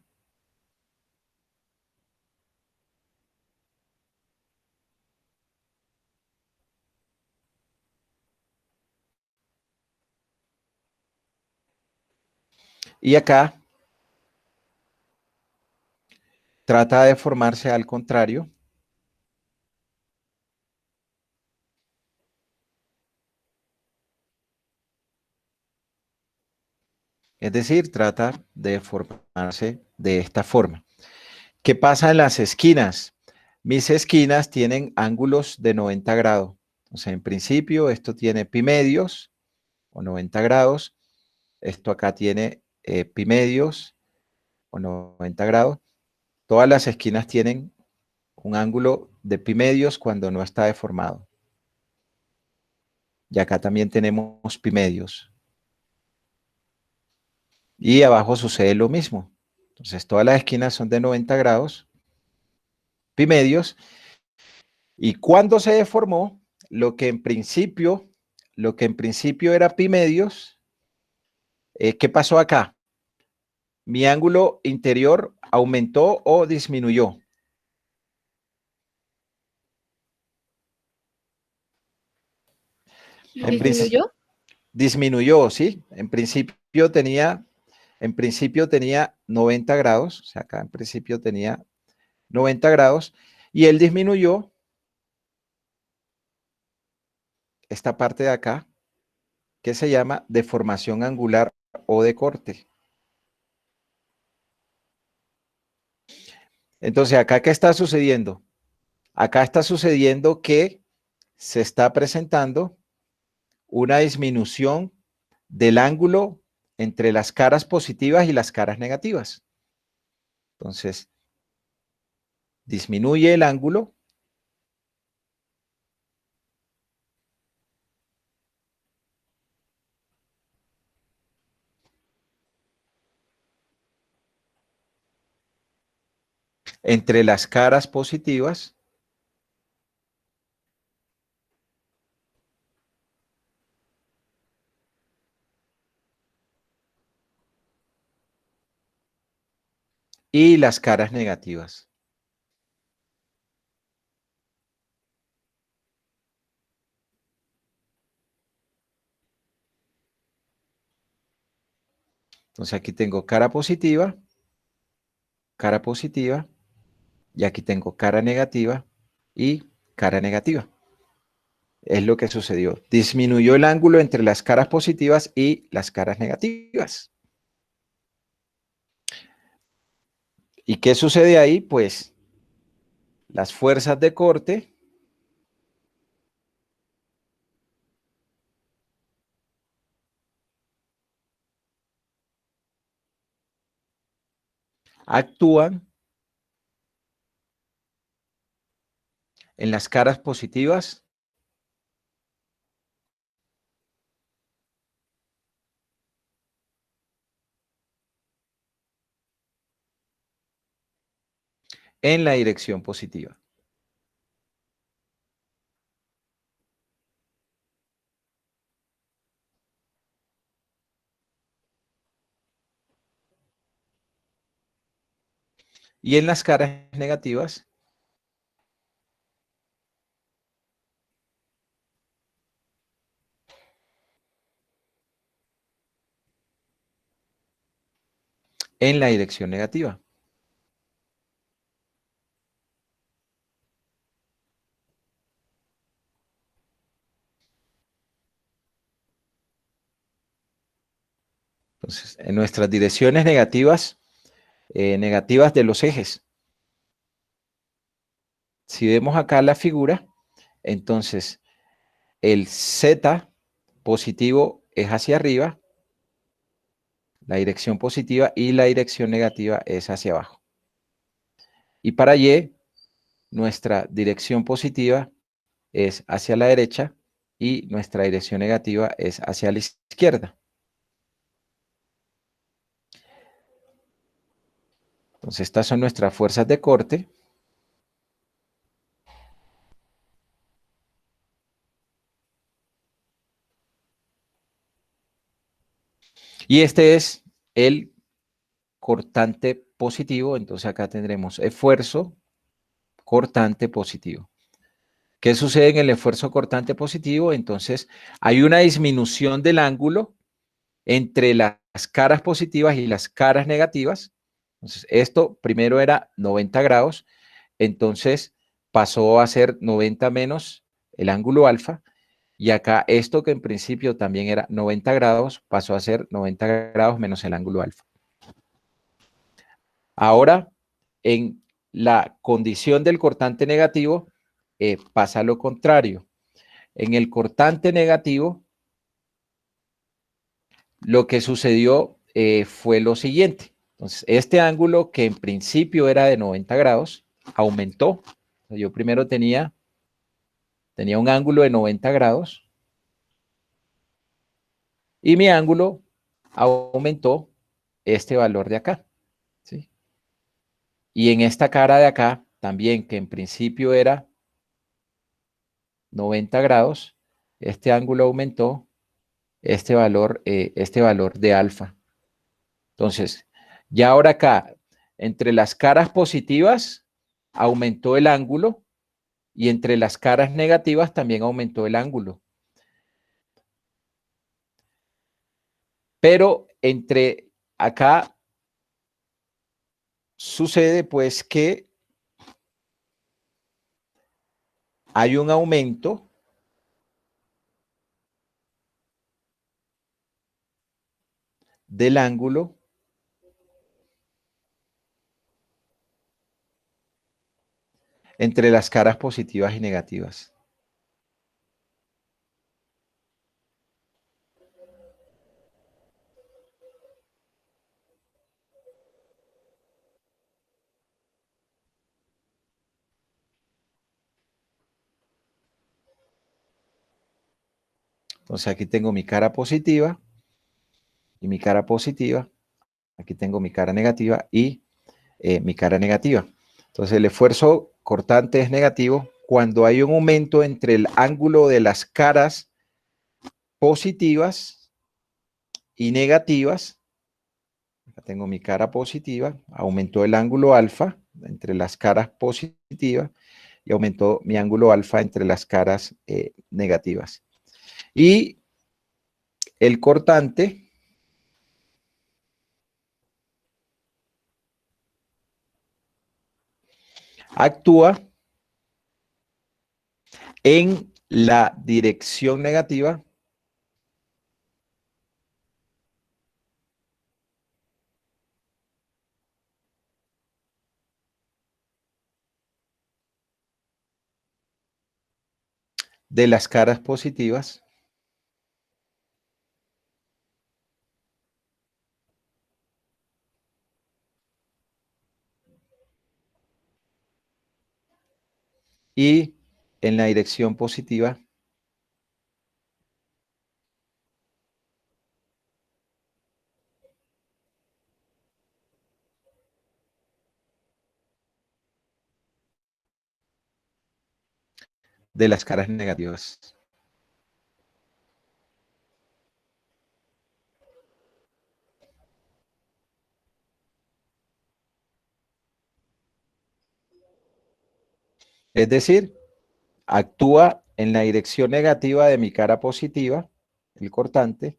Y acá trata de formarse al contrario. Es decir, trata de formarse de esta forma. ¿Qué pasa en las esquinas? Mis esquinas tienen ángulos de 90 grados. O sea, en principio esto tiene pi medios o 90 grados. Esto acá tiene pi medios o 90 grados. Todas las esquinas tienen un ángulo de pi medios cuando no está deformado. Y acá también tenemos pi medios. Y abajo sucede lo mismo. Entonces todas las esquinas son de 90 grados, pi medios. Y cuando se deformó, lo que en principio era pi medios, ¿qué pasó acá? Mi ángulo interior aumentó o disminuyó. ¿Disminuyó? Disminuyó, ¿sí? En principio tenía 90 grados, o sea, acá en principio tenía 90 grados, y él disminuyó esta parte de acá, que se llama deformación angular o de corte. Entonces, ¿acá qué está sucediendo? Acá está sucediendo que se está presentando una disminución del ángulo entre las caras positivas y las caras negativas. Entonces, disminuye el ángulo entre las caras positivas y las caras negativas. Entonces aquí tengo cara positiva, y aquí tengo cara negativa y cara negativa. Es lo que sucedió. Disminuyó el ángulo entre las caras positivas y las caras negativas. ¿Y qué sucede ahí? Pues las fuerzas de corte actúan en las caras positivas en la dirección positiva. Y en las caras negativas en la dirección negativa. Entonces, en nuestras direcciones negativas, negativas de los ejes. Si vemos acá la figura, entonces el Z positivo es hacia arriba, la dirección positiva, y la dirección negativa es hacia abajo. Y para Y, nuestra dirección positiva es hacia la derecha y nuestra dirección negativa es hacia la izquierda. Entonces, estas son nuestras fuerzas de corte. Y este es el cortante positivo. Entonces, acá tendremos esfuerzo cortante positivo. ¿Qué sucede en el esfuerzo cortante positivo? Entonces, hay una disminución del ángulo entre las caras positivas y las caras negativas. Entonces, esto primero era 90 grados, entonces pasó a ser 90 menos el ángulo alfa, y acá esto que en principio también era 90 grados, pasó a ser 90 grados menos el ángulo alfa. Ahora, en la condición del cortante negativo, pasa lo contrario. En el cortante negativo, lo que sucedió fue lo siguiente. Entonces, este ángulo que en principio era de 90 grados, aumentó. Yo primero tenía un ángulo de 90 grados y mi ángulo aumentó este valor de acá, ¿sí? Y en esta cara de acá, también que en principio era 90 grados, este ángulo aumentó este valor de alfa. Entonces, ya ahora acá, entre las caras positivas, aumentó el ángulo, y entre las caras negativas también aumentó el ángulo. Pero entre acá sucede pues que hay un aumento del ángulo entre las caras positivas y negativas. Entonces aquí tengo mi cara positiva y mi cara positiva. Aquí tengo mi cara negativa y mi cara negativa. Entonces el esfuerzo cortante es negativo cuando hay un aumento entre el ángulo de las caras positivas y negativas. Acá tengo mi cara positiva, aumentó el ángulo alfa entre las caras positivas y aumentó mi ángulo alfa entre las caras negativas. Y el cortante actúa en la dirección negativa de las caras positivas y en la dirección positiva de las caras negativas. Es decir, actúa en la dirección negativa de mi cara positiva, el cortante,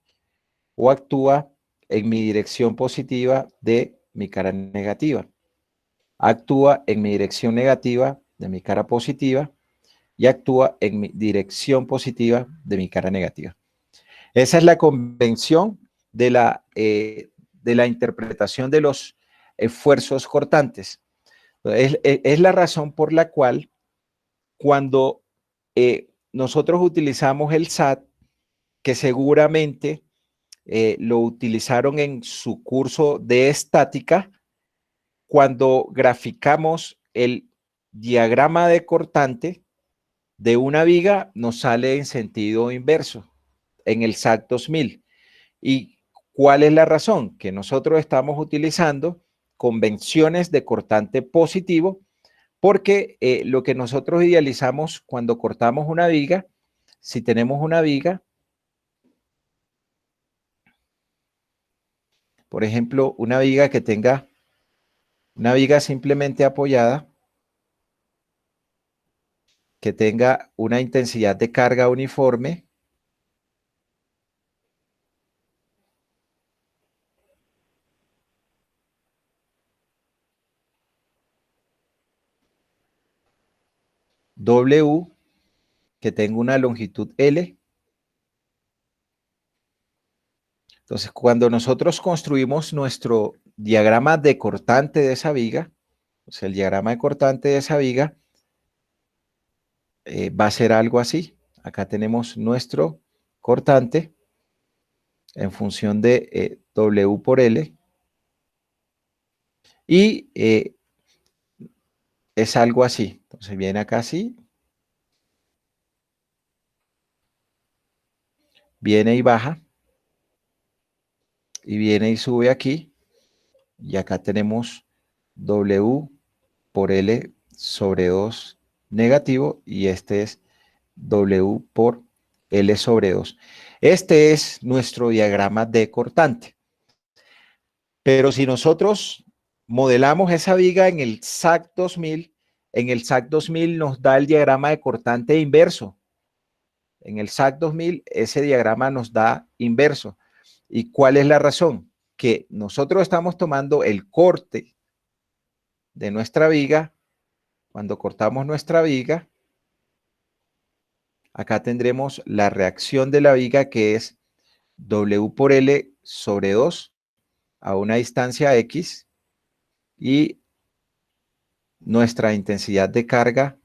o actúa en mi dirección positiva de mi cara negativa. Actúa en mi dirección negativa de mi cara positiva y actúa en mi dirección positiva de mi cara negativa. Esa es la convención de la interpretación de los esfuerzos cortantes. Es la razón por la cual cuando nosotros utilizamos el SAT, que seguramente lo utilizaron en su curso de estática, cuando graficamos el diagrama de cortante de una viga, nos sale en sentido inverso, en el SAT 2000. ¿Y cuál es la razón? Que nosotros estamos utilizando convenciones de cortante positivo, porque lo que nosotros idealizamos cuando cortamos una viga, si tenemos una viga, por ejemplo, una viga que tenga una viga simplemente apoyada, que tenga una intensidad de carga uniforme, W, que tenga una longitud L. Entonces, cuando nosotros construimos nuestro diagrama de cortante de esa viga, o sea, el diagrama de cortante de esa viga va a ser algo así. Acá tenemos nuestro cortante en función de W por L. Y es algo así. Entonces viene acá así. Viene y baja. Y viene y sube aquí. Y acá tenemos W por L sobre 2 negativo. Y este es W por L sobre 2. Este es nuestro diagrama de cortante. Pero si nosotros modelamos esa viga en el SAC 2000, en el SAC 2000 nos da el diagrama de cortante inverso. En el SAC 2000 ese diagrama nos da inverso. ¿Y cuál es la razón? Que nosotros estamos tomando el corte de nuestra viga. Cuando cortamos nuestra viga, acá tendremos la reacción de la viga, que es W por L sobre 2 a una distancia X, y nuestra intensidad de carga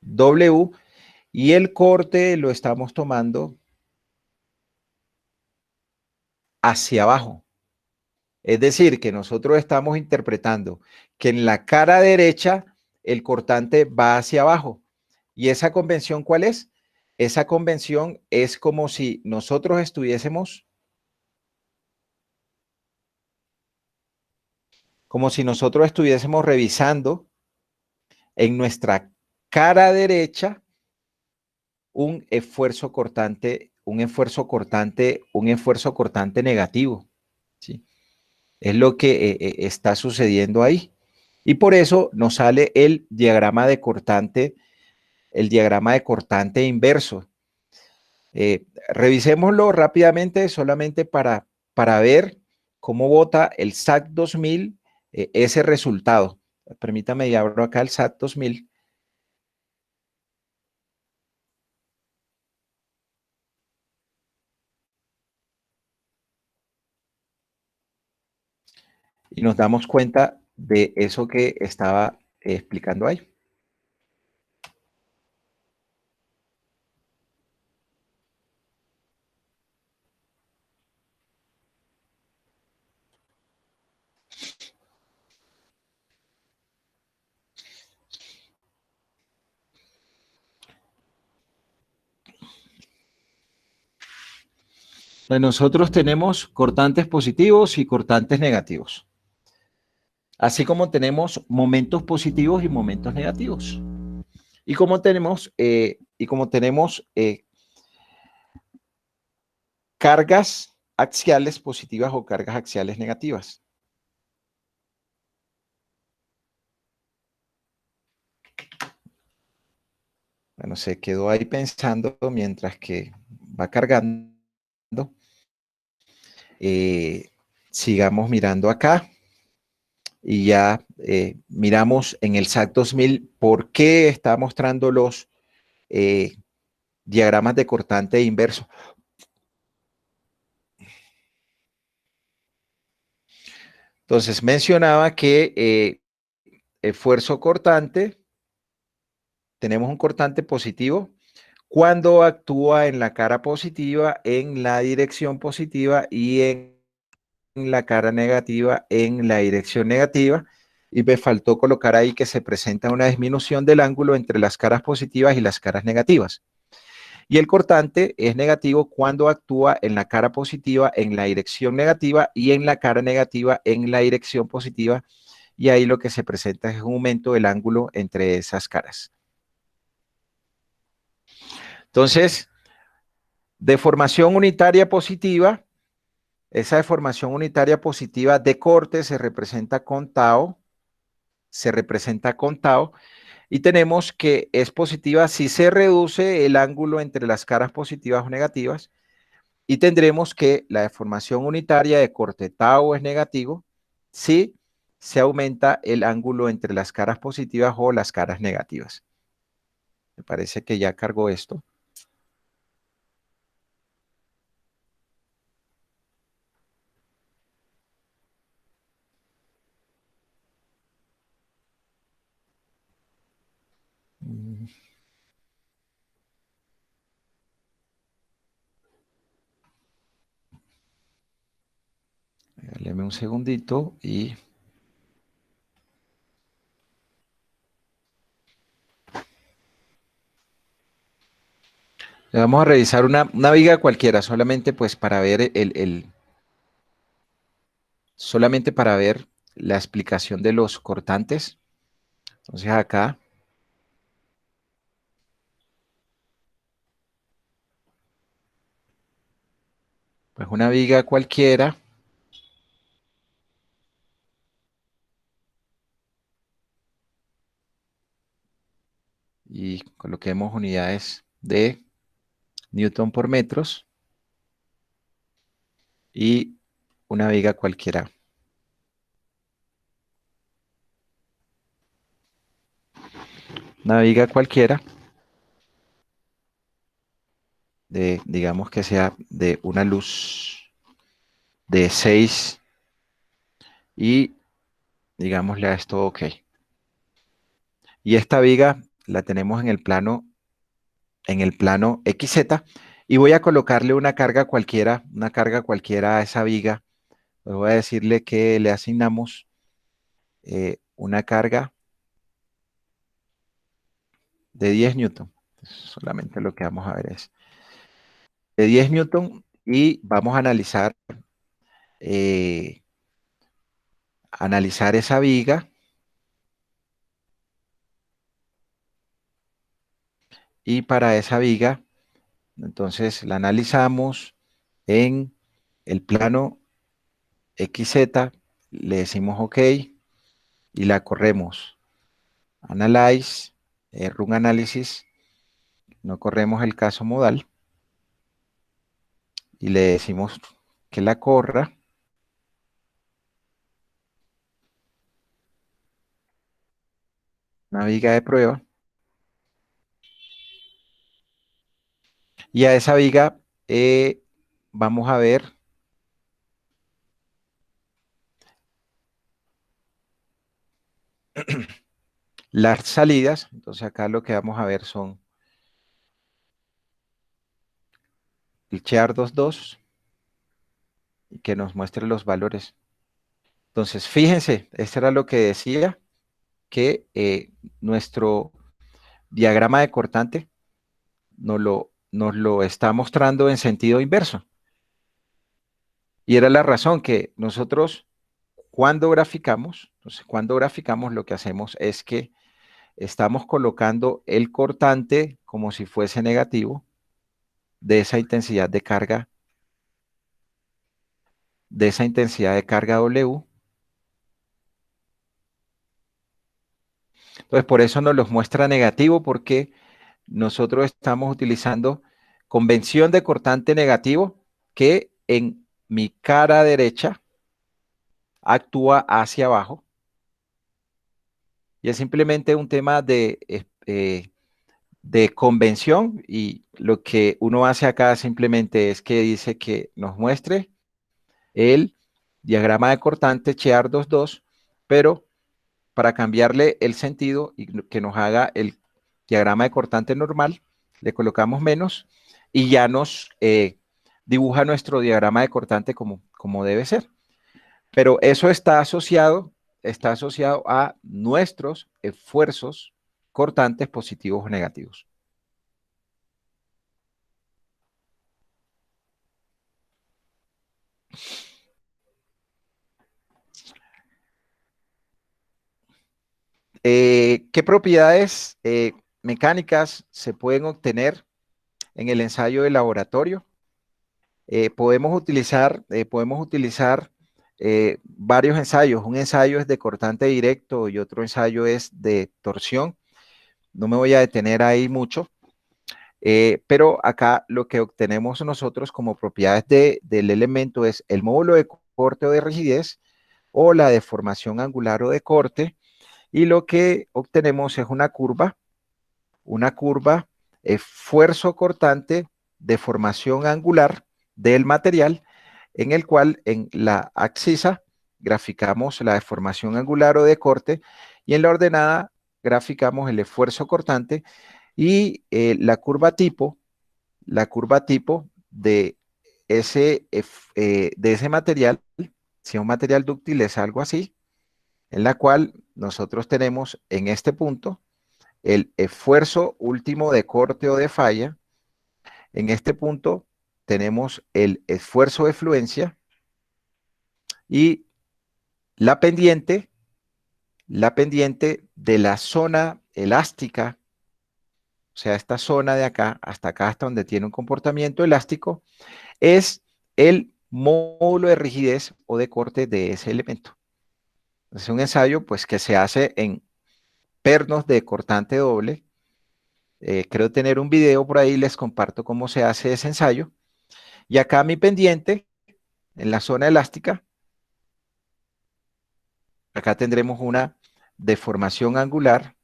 W, y el corte lo estamos tomando hacia abajo. Es decir, que nosotros estamos interpretando que en la cara derecha el cortante va hacia abajo. ¿Y esa convención cuál es? Esa convención es como si nosotros estuviésemos revisando en nuestra cara derecha un esfuerzo cortante negativo, ¿sí? Es lo que está sucediendo ahí. Y por eso nos sale el diagrama de cortante inverso. Revisémoslo rápidamente solamente para ver cómo bota el SAC 2000 ese resultado. Permítame, y abro acá el SAC 2000. Y nos damos cuenta de eso que estaba explicando ahí. Nosotros tenemos cortantes positivos y cortantes negativos, así como tenemos momentos positivos y momentos negativos. Y como tenemos cargas axiales positivas o cargas axiales negativas. Bueno, se quedó ahí pensando mientras que va cargando. Sigamos mirando acá. Y ya miramos en el SAC 2000 por qué está mostrando los diagramas de cortante e inverso. Entonces mencionaba que esfuerzo cortante, tenemos un cortante positivo cuando actúa en la cara positiva, en la dirección positiva y en la cara negativa, en la dirección negativa. Y me faltó colocar ahí que se presenta una disminución del ángulo entre las caras positivas y las caras negativas. Y el cortante es negativo cuando actúa en la cara positiva, en la dirección negativa y en la cara negativa, en la dirección positiva. Y ahí lo que se presenta es un aumento del ángulo entre esas caras. Entonces, deformación unitaria positiva, esa deformación unitaria positiva de corte se representa con tau, y tenemos que es positiva si se reduce el ángulo entre las caras positivas o negativas, y tendremos que la deformación unitaria de corte tau es negativo si se aumenta el ángulo entre las caras positivas o las caras negativas. Me parece que ya cargó esto. Dame un segundito y vamos a revisar una viga cualquiera, solamente pues para ver solamente para ver la explicación de los cortantes. Entonces acá, pues una viga cualquiera. Y coloquemos unidades de Newton por metros. Y una viga cualquiera. Una viga cualquiera. Digamos que sea de una luz de 6 y digámosle a esto OK. Y esta viga la tenemos en el plano XZ, y voy a colocarle una carga cualquiera a esa viga. Pues voy a decirle que le asignamos una carga de 10 newton. Solamente lo que vamos a ver es de 10 newton, y vamos a analizar esa viga. Y para esa viga, entonces la analizamos en el plano XZ, le decimos OK y la corremos. Analyze, Run Análisis, no corremos el caso modal y le decimos que la corra. Una viga de prueba. Y a esa viga vamos a ver las salidas. Entonces acá lo que vamos a ver son el Shear 2.2 y que nos muestre los valores. Entonces, fíjense, esto era lo que decía, que nuestro diagrama de cortante nos lo está mostrando en sentido inverso. Y era la razón que nosotros, cuando graficamos, entonces, cuando graficamos, lo que hacemos es que estamos colocando el cortante como si fuese negativo de esa intensidad de carga, W. Entonces, por eso nos los muestra negativo, porque nosotros estamos utilizando convención de cortante negativo, que en mi cara derecha actúa hacia abajo. Y es simplemente un tema de convención, y lo que uno hace acá simplemente es que dice que nos muestre el diagrama de cortante Chear-22, pero para cambiarle el sentido y que nos haga el diagrama de cortante normal, le colocamos menos y ya nos dibuja nuestro diagrama de cortante como debe ser. Pero eso está asociado a nuestros esfuerzos cortantes positivos o negativos. ¿Qué propiedades mecánicas se pueden obtener en el ensayo de laboratorio? Podemos utilizar varios ensayos. Un ensayo es de cortante directo y otro ensayo es de torsión. No me voy a detener ahí mucho, pero acá lo que obtenemos nosotros como propiedades del elemento es el módulo de corte o de rigidez o la deformación angular o de corte, y lo que obtenemos es una curva, esfuerzo cortante, deformación angular del material, en el cual en la abscisa graficamos la deformación angular o de corte y en la ordenada graficamos el esfuerzo cortante, y la curva tipo de ese material, si es un material dúctil, es algo así, en la cual nosotros tenemos en este punto el esfuerzo último de corte o de falla. En este punto tenemos el esfuerzo de fluencia y la pendiente de la zona elástica, o sea, esta zona de acá, hasta donde tiene un comportamiento elástico, es el módulo de rigidez o de corte de ese elemento. Es un ensayo pues que se hace en pernos de cortante doble. Creo tener un video por ahí, les comparto cómo se hace ese ensayo. Y acá mi pendiente, en la zona elástica, acá tendremos una deformación angular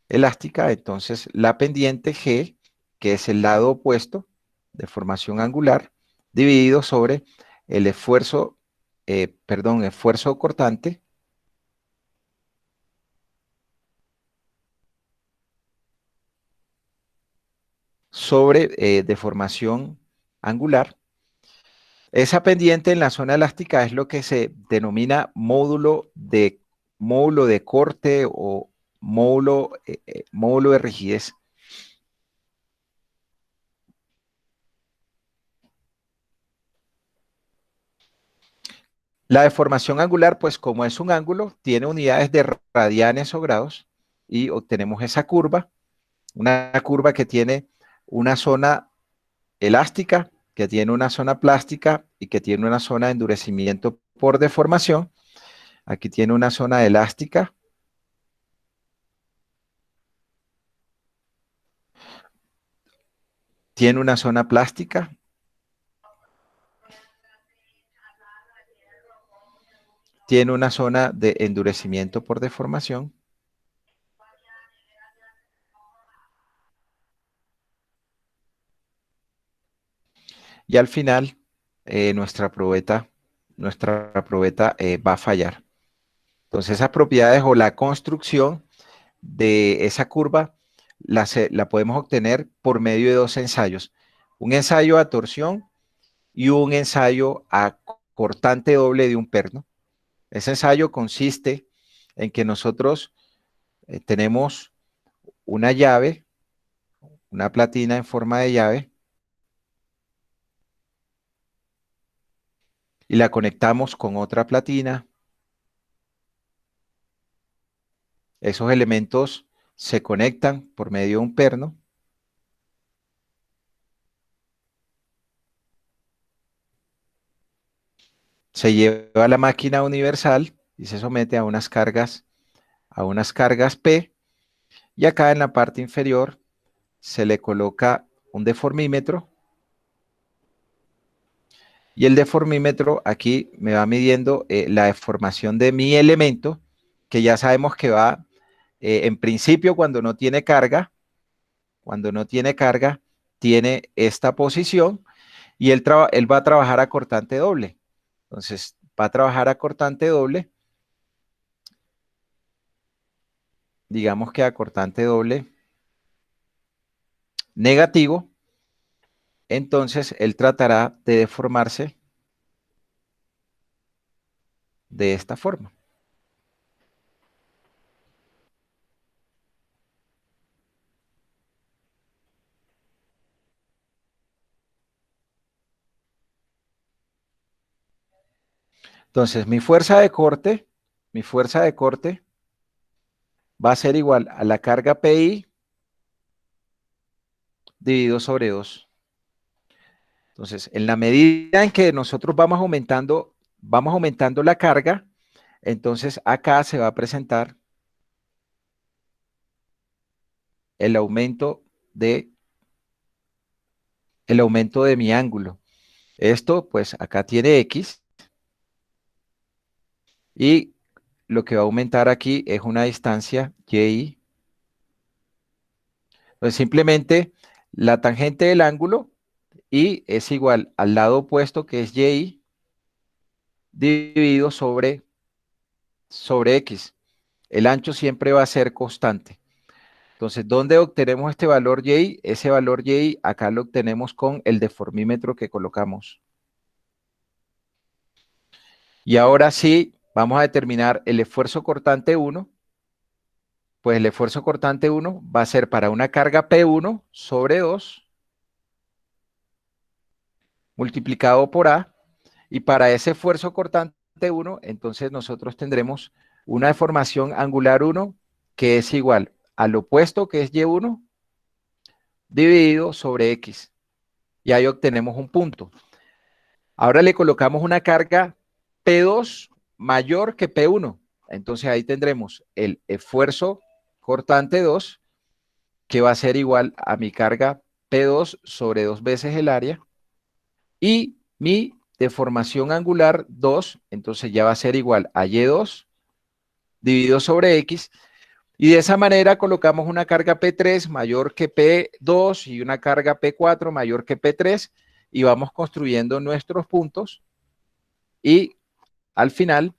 elástica, entonces la pendiente G, que es el lado opuesto, deformación angular, dividido sobre el esfuerzo cortante, sobre deformación angular. Esa pendiente en la zona elástica es lo que se denomina módulo de corte o módulo de rigidez. La deformación angular, pues como es un ángulo, tiene unidades de radianes o grados, y obtenemos esa curva, una curva que tiene una zona elástica, que tiene una zona plástica y que tiene una zona de endurecimiento por deformación. Aquí tiene una zona elástica, tiene una zona plástica, tiene una zona de endurecimiento por deformación, y al final nuestra probeta va a fallar. Entonces esas propiedades o la construcción de esa curva la podemos obtener por medio de dos ensayos. Un ensayo a torsión y un ensayo a cortante doble de un perno. Ese ensayo consiste en que nosotros tenemos una llave, una platina en forma de llave, y la conectamos con otra platina. Esos elementos se conectan por medio de un perno. Se lleva a la máquina universal y se somete a unas cargas P, y acá en la parte inferior se le coloca un deformímetro, y el deformímetro aquí me va midiendo la deformación de mi elemento, que ya sabemos que va en principio cuando no tiene carga, cuando no tiene carga, tiene esta posición y él va a trabajar a cortante doble. Entonces, va a trabajar a cortante doble. Digamos que a cortante doble negativo. Entonces, él tratará de deformarse de esta forma. Entonces, mi fuerza de corte va a ser igual a la carga PI dividido sobre 2. Entonces, en la medida en que nosotros vamos aumentando la carga, entonces acá se va a presentar el aumento de mi ángulo. Esto, pues, acá tiene X y lo que va a aumentar aquí es una distancia Y. Entonces, simplemente la tangente del ángulo Y es igual al lado opuesto, que es Y, dividido sobre X. El ancho siempre va a ser constante. Entonces, ¿dónde obtenemos este valor Y? Ese valor Y acá lo obtenemos con el deformímetro que colocamos. Y ahora sí, vamos a determinar el esfuerzo cortante 1. Pues el esfuerzo cortante 1 va a ser para una carga P1 sobre 2 multiplicado por A. Y para ese esfuerzo cortante 1, entonces nosotros tendremos una deformación angular 1 que es igual al opuesto, que es Y1, dividido sobre X. Y ahí obtenemos un punto. Ahora le colocamos una carga P2 mayor que P1. Entonces ahí tendremos el esfuerzo cortante 2, que va a ser igual a mi carga P2 sobre 2 veces el área, y mi deformación angular 2, entonces ya va a ser igual a Y2 dividido sobre X, y de esa manera colocamos una carga P3 mayor que P2 y una carga P4 mayor que P3, y vamos construyendo nuestros puntos, y al final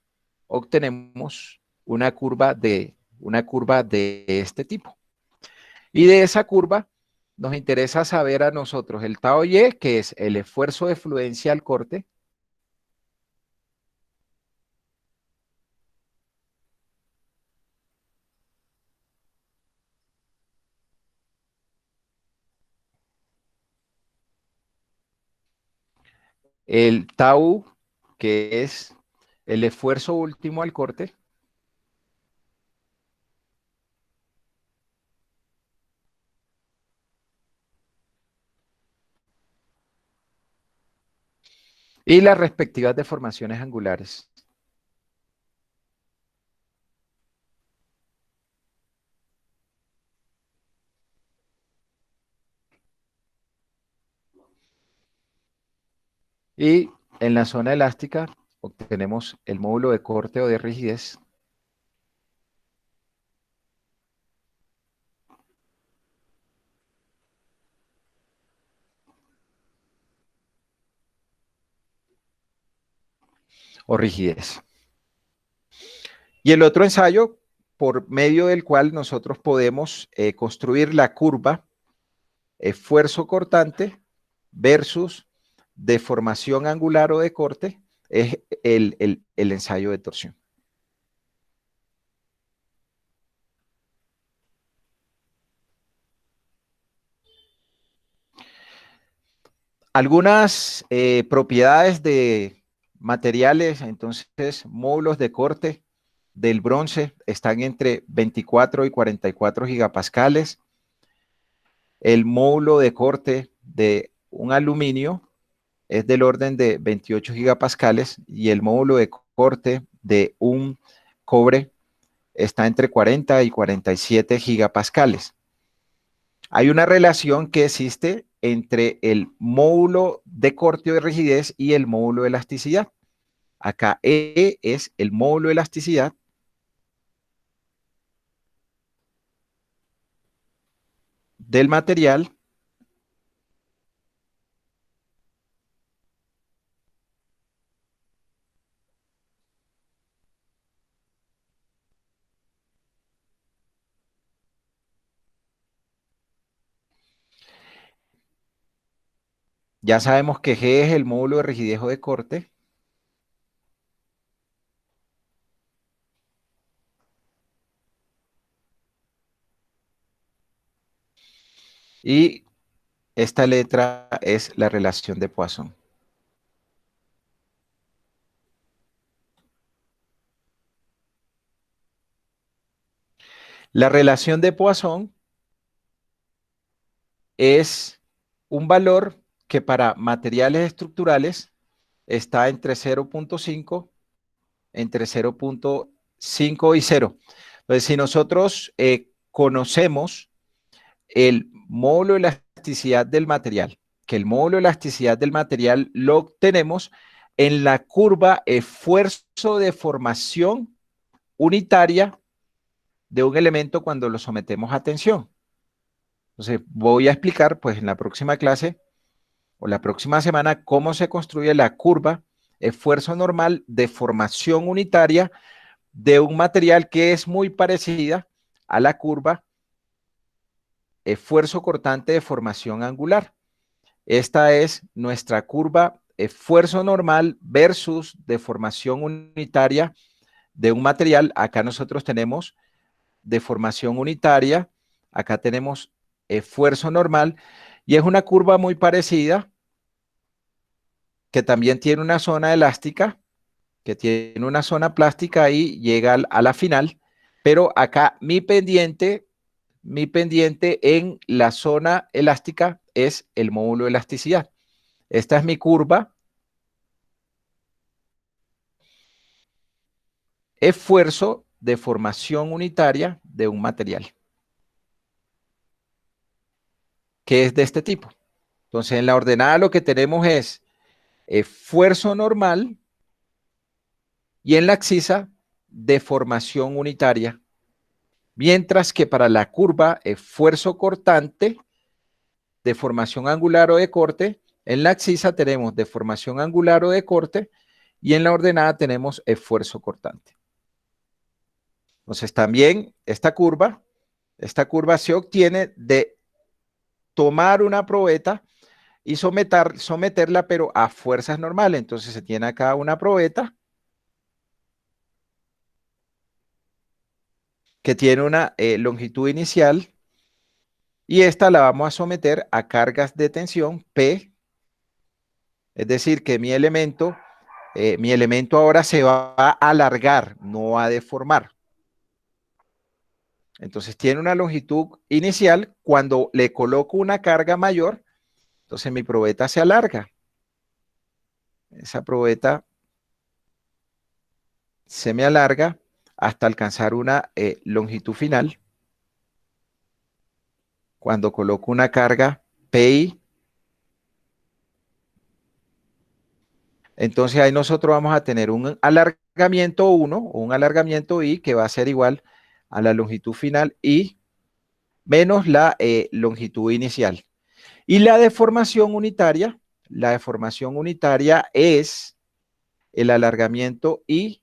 obtenemos una curva de este tipo. Y de esa curva nos interesa saber a nosotros el tau Y, que es el esfuerzo de fluencia al corte, el tau, que es el esfuerzo último al corte, y las respectivas deformaciones angulares. Y en la zona elástica obtenemos el módulo de corte o de rigidez. O rigidez. Y el otro ensayo, por medio del cual nosotros podemos construir la curva esfuerzo cortante versus deformación angular o de corte, es el ensayo de torsión. Algunas propiedades de materiales, entonces módulos de corte del bronce están entre 24 y 44 gigapascales. El módulo de corte de un aluminio es del orden de 28 gigapascales y el módulo de corte de un cobre está entre 40 y 47 gigapascales. Hay una relación que existe entre el módulo de corte o de rigidez y el módulo de elasticidad. Acá E es el módulo de elasticidad del material ya sabemos que G es el módulo de rigidez o de corte. Y esta letra es la relación de Poisson. La relación de Poisson es un valor que para materiales estructurales está entre 0.5, entre 0.5 y 0. Entonces, si nosotros conocemos el módulo de elasticidad del material, que el módulo de elasticidad del material lo obtenemos en la curva esfuerzo de formación unitaria de un elemento cuando lo sometemos a tensión. Entonces, voy a explicar pues en la próxima clase o la próxima semana cómo se construye la curva esfuerzo normal de formación unitaria de un material que es muy parecida a la curva esfuerzo cortante de formación angular. Esta es nuestra curva esfuerzo normal versus deformación unitaria de un material. Acá nosotros tenemos deformación unitaria, acá tenemos esfuerzo normal, y es una curva muy parecida, que también tiene una zona elástica, que tiene una zona plástica y llega a la final, pero acá mi pendiente en la zona elástica es el módulo de elasticidad. Esta es mi curva esfuerzo de formación unitaria de un material, que es de este tipo. Entonces, en la ordenada lo que tenemos es esfuerzo normal y en la abscisa deformación unitaria, mientras que para la curva esfuerzo cortante, deformación angular o de corte, en la abscisa tenemos deformación angular o de corte y en la ordenada tenemos esfuerzo cortante. Entonces también esta curva se obtiene de tomar una probeta y someterla pero a fuerzas normales. Entonces se tiene acá una probeta que tiene una longitud inicial y esta la vamos a someter a cargas de tensión P, es decir que mi elemento ahora se va a alargar, no a deformar. Entonces tiene una longitud inicial. Cuando le coloco una carga mayor, entonces mi probeta se alarga. Esa probeta se me alarga hasta alcanzar una longitud final. Cuando coloco una carga PI, entonces ahí nosotros vamos a tener un alargamiento 1 o un alargamiento I que va a ser igual a la longitud final I menos la longitud inicial. Y la deformación unitaria es el alargamiento I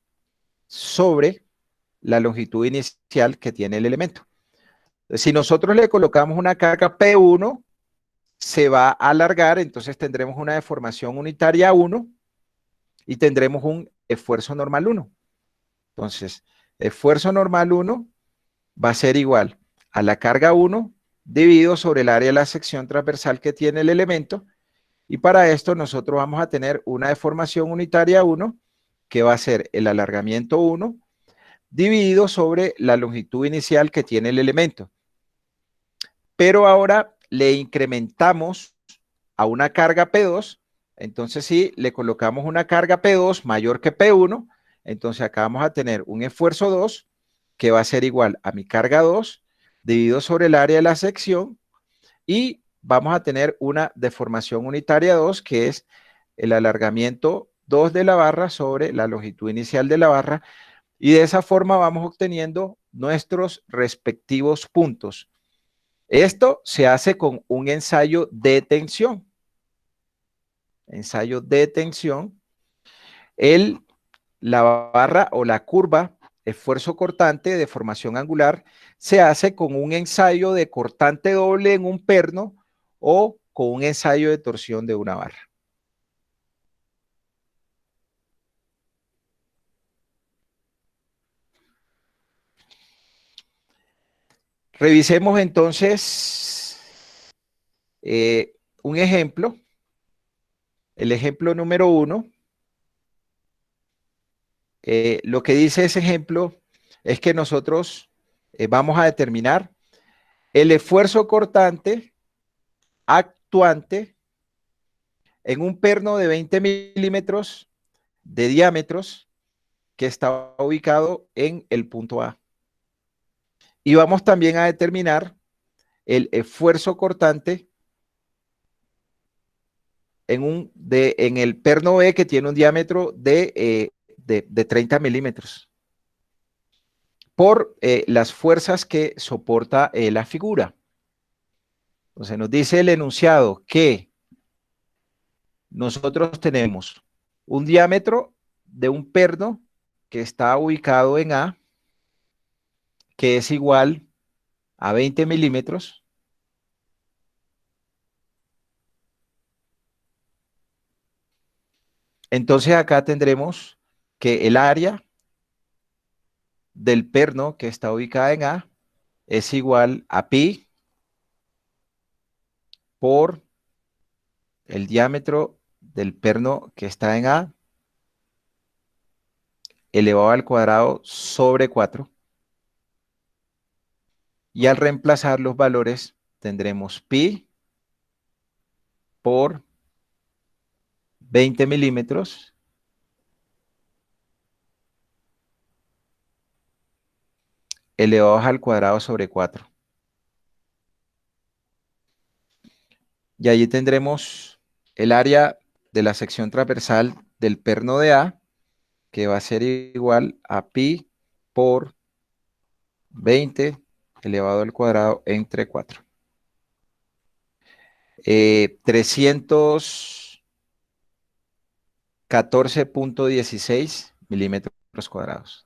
sobre la longitud inicial que tiene el elemento. Si nosotros le colocamos una carga P1, se va a alargar, entonces tendremos una deformación unitaria 1 y tendremos un esfuerzo normal 1. Entonces, esfuerzo normal 1 va a ser igual a la carga 1 dividido sobre el área de la sección transversal que tiene el elemento, y para esto nosotros vamos a tener una deformación unitaria 1 que va a ser el alargamiento 1 dividido sobre la longitud inicial que tiene el elemento. Pero ahora le incrementamos a una carga P2, entonces si le colocamos una carga P2 mayor que P1, entonces acá vamos a tener un esfuerzo 2 que va a ser igual a mi carga 2 dividido sobre el área de la sección, y vamos a tener una deformación unitaria 2 que es el alargamiento 2 de la barra sobre la longitud inicial de la barra, y de esa forma vamos obteniendo nuestros respectivos puntos. Esto se hace con un ensayo de tensión. Ensayo de tensión. La barra o la curva, esfuerzo cortante de formación angular, se hace con un ensayo de cortante doble en un perno o con un ensayo de torsión de una barra. Revisemos entonces un ejemplo. El ejemplo número 1. Lo que dice ese ejemplo es que nosotros vamos a determinar el esfuerzo cortante actuante en un perno de 20 milímetros de diámetros que está ubicado en el punto A. Y vamos también a determinar el esfuerzo cortante en el perno B que tiene un diámetro de 30 milímetros por las fuerzas que soporta la figura. Entonces nos dice el enunciado que nosotros tenemos un diámetro de un perno que está ubicado en A, que es igual a 20 milímetros. Entonces acá tendremos que el área del perno que está ubicada en A es igual a pi por el diámetro del perno que está en A elevado al cuadrado sobre 4. Y al reemplazar los valores tendremos pi por 20 milímetros elevados al cuadrado sobre 4. Y allí tendremos el área de la sección transversal del perno de A, que va a ser igual a pi por 20 elevado al cuadrado entre 4. 314.16 milímetros cuadrados.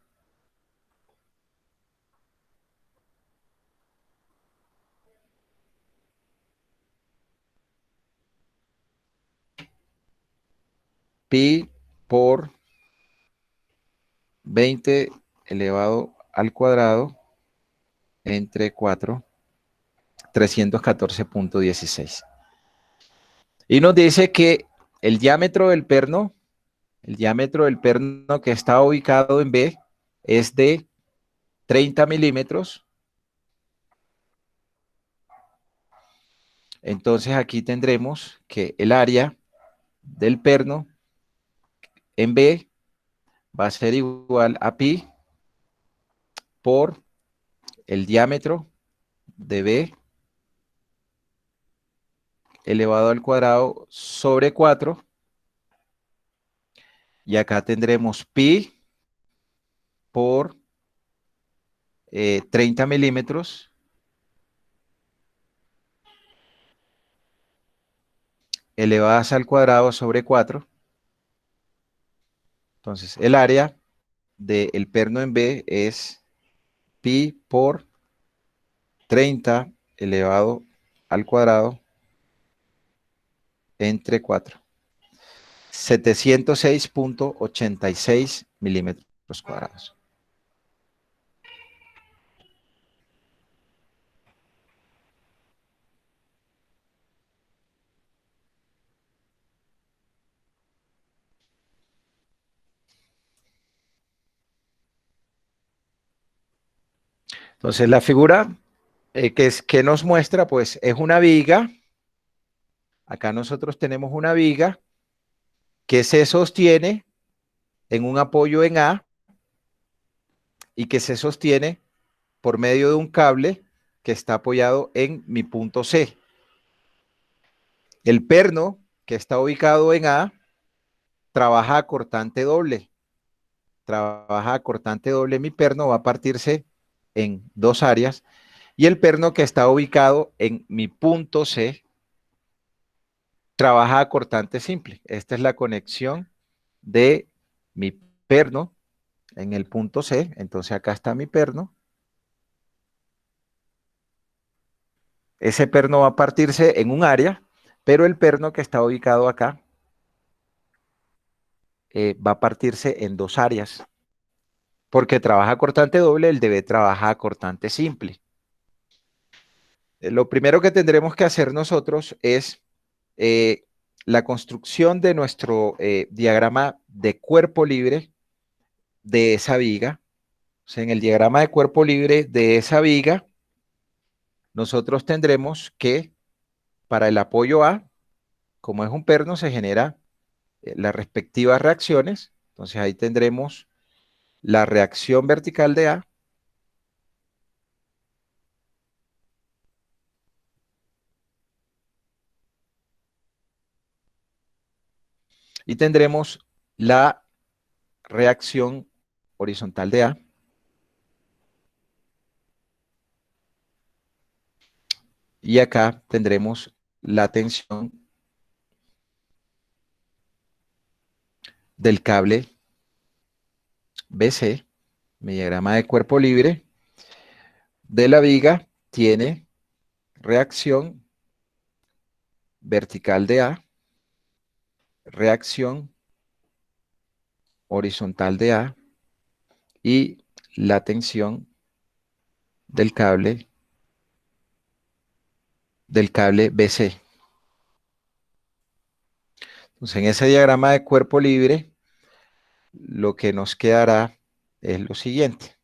Pi por 20 elevado al cuadrado entre 4, 314.16. Y nos dice que el diámetro del perno que está ubicado en B es de 30 milímetros. Entonces aquí tendremos que el área del perno en B va a ser igual a pi por el diámetro de B elevado al cuadrado sobre 4. Y acá tendremos pi por 30 milímetros elevadas al cuadrado sobre 4. Entonces el área del perno en B es pi por 30 elevado al cuadrado entre 4. 706.86 milímetros cuadrados. Entonces la figura que nos muestra, pues es una viga. Acá nosotros tenemos una viga que se sostiene en un apoyo en A y que se sostiene por medio de un cable que está apoyado en mi punto C. El perno que está ubicado en A trabaja a cortante doble. Trabaja a cortante doble. Mi perno va a partirse en dos áreas Y el perno que está ubicado en mi punto C trabaja a cortante simple. Esta es la conexión de mi perno en el punto C. Entonces acá está mi perno. Ese perno va a partirse en un área, pero el perno que está ubicado acá va a partirse en dos áreas. Porque trabaja cortante doble, el DB trabaja cortante simple. Lo primero que tendremos que hacer nosotros es eh, la construcción de nuestro diagrama de cuerpo libre de esa viga. O sea, en el diagrama de cuerpo libre de esa viga, nosotros tendremos que, para el apoyo A, como es un perno, se genera las respectivas reacciones. Entonces ahí tendremos la reacción vertical de A y tendremos la reacción horizontal de A. Y acá tendremos la tensión del cable BC. Mi diagrama de cuerpo libre de la viga tiene reacción vertical de A, reacción horizontal de A y la tensión del cable BC. Entonces, en ese diagrama de cuerpo libre, lo que nos quedará es lo siguiente.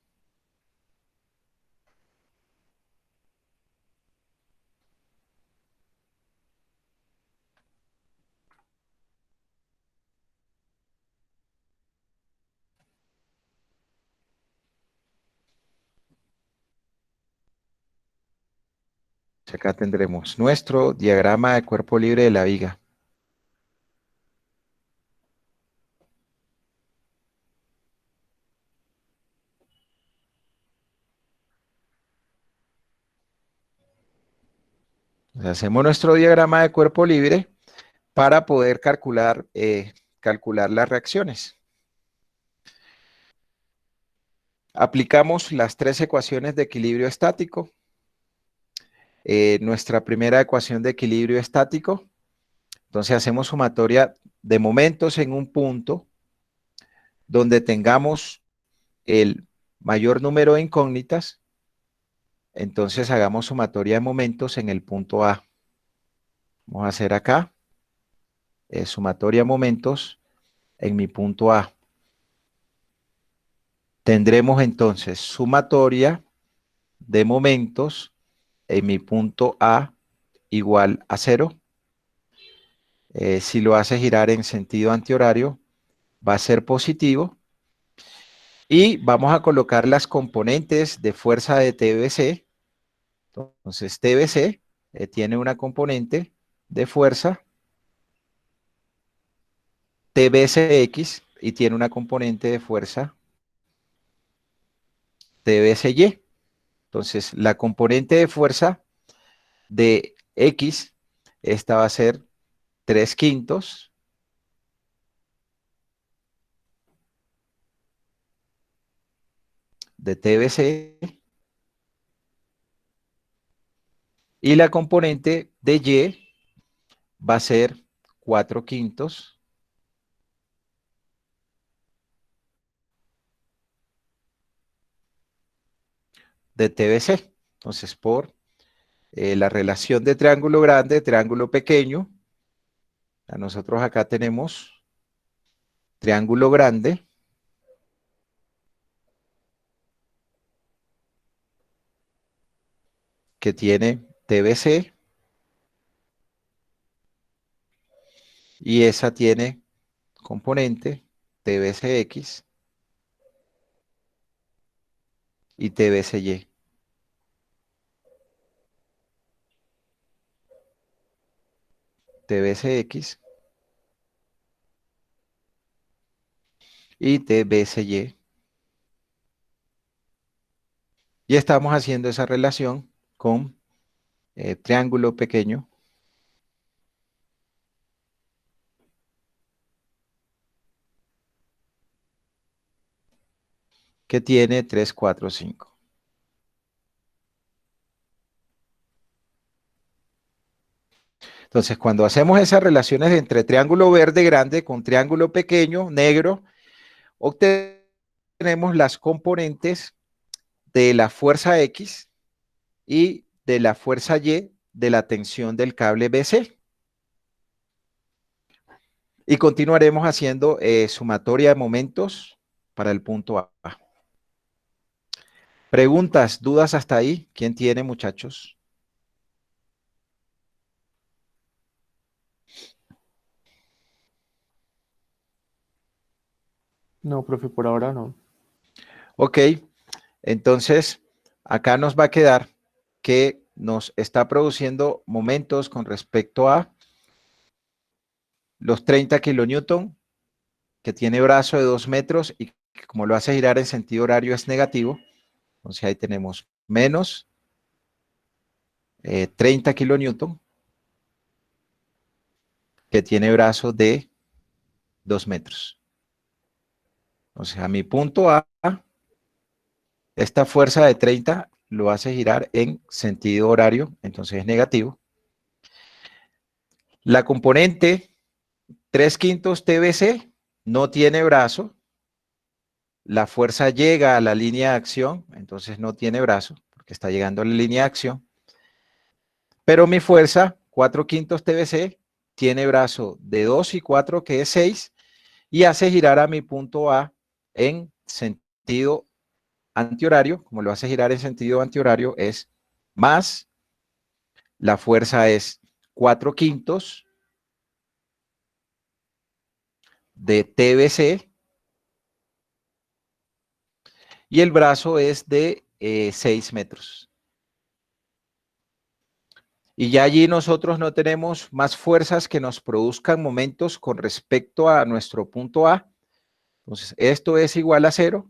Acá tendremos nuestro diagrama de cuerpo libre de la viga. Entonces, hacemos nuestro diagrama de cuerpo libre para poder calcular las reacciones. Aplicamos las tres ecuaciones de equilibrio estático. Nuestra primera ecuación de equilibrio estático. Entonces hacemos sumatoria de momentos en un punto donde tengamos el mayor número de incógnitas. Entonces hagamos sumatoria de momentos en el punto A. Vamos a hacer acá sumatoria de momentos en mi punto A. Tendremos entonces sumatoria de momentos en mi punto A igual a 0. Si lo hace girar en sentido antihorario, va a ser positivo. Y vamos a colocar las componentes de fuerza de TBC. Entonces, TBC tiene una componente de fuerza, TBCX, y tiene una componente de fuerza, TBCY. Entonces, la componente de fuerza de X, esta va a ser 3/5 de TBC. Y la componente de Y va a ser 4/5 de TBC. Entonces, por la relación de triángulo grande, triángulo pequeño, a nosotros acá tenemos triángulo grande que tiene TBC y esa tiene componente TBCX y TBCY. TBCX y TBCY. Y estamos haciendo esa relación con triángulo pequeño. Que tiene 3, 4, 5. Entonces, cuando hacemos esas relaciones entre triángulo verde grande con triángulo pequeño, negro, obtenemos las componentes de la fuerza X y de la fuerza Y de la tensión del cable BC. Y continuaremos haciendo sumatoria de momentos para el punto A. Preguntas, dudas hasta ahí. ¿Quién tiene, muchachos? No, profe, por ahora no. Ok, entonces acá nos va a quedar que nos está produciendo momentos con respecto a los 30 kilonewton, que tiene brazo de 2 metros y que como lo hace girar en sentido horario es negativo. Entonces ahí tenemos menos 30 kilonewton, que tiene brazo de 2 metros. Entonces a mi punto A, esta fuerza de 30 lo hace girar en sentido horario, entonces es negativo. La componente 3/5 TBC no tiene brazo. La fuerza llega a la línea de acción, entonces no tiene brazo, porque está llegando a la línea de acción. Pero mi fuerza, 4/5 TBC, tiene brazo de 2 y 4, que es 6, y hace girar a mi punto A en sentido antihorario. Como lo hace girar en sentido antihorario, es más, la fuerza es 4/5 de TBC, y el brazo es de 6 metros. Y ya allí nosotros no tenemos más fuerzas que nos produzcan momentos con respecto a nuestro punto A. Entonces, esto es igual a 0.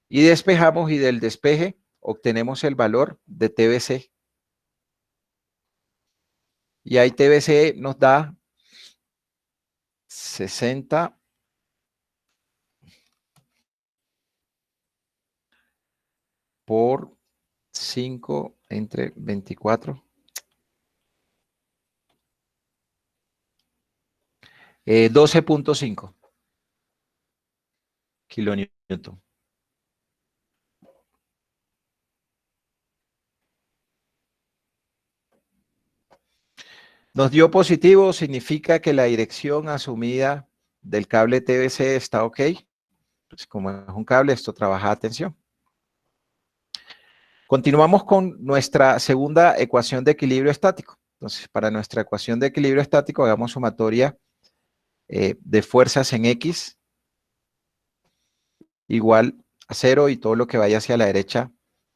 Y despejamos, y del despeje obtenemos el valor de TBC. Y ahí TBC nos da 60 por 5 entre 24. 12.5 kilonewton. Nos dio positivo, significa que la dirección asumida del cable TBC está ok. Pues como es un cable, esto trabaja a tensión. Continuamos con nuestra segunda ecuación de equilibrio estático. Entonces, para nuestra ecuación de equilibrio estático, hagamos sumatoria de fuerzas en X igual a 0, y todo lo que vaya hacia la derecha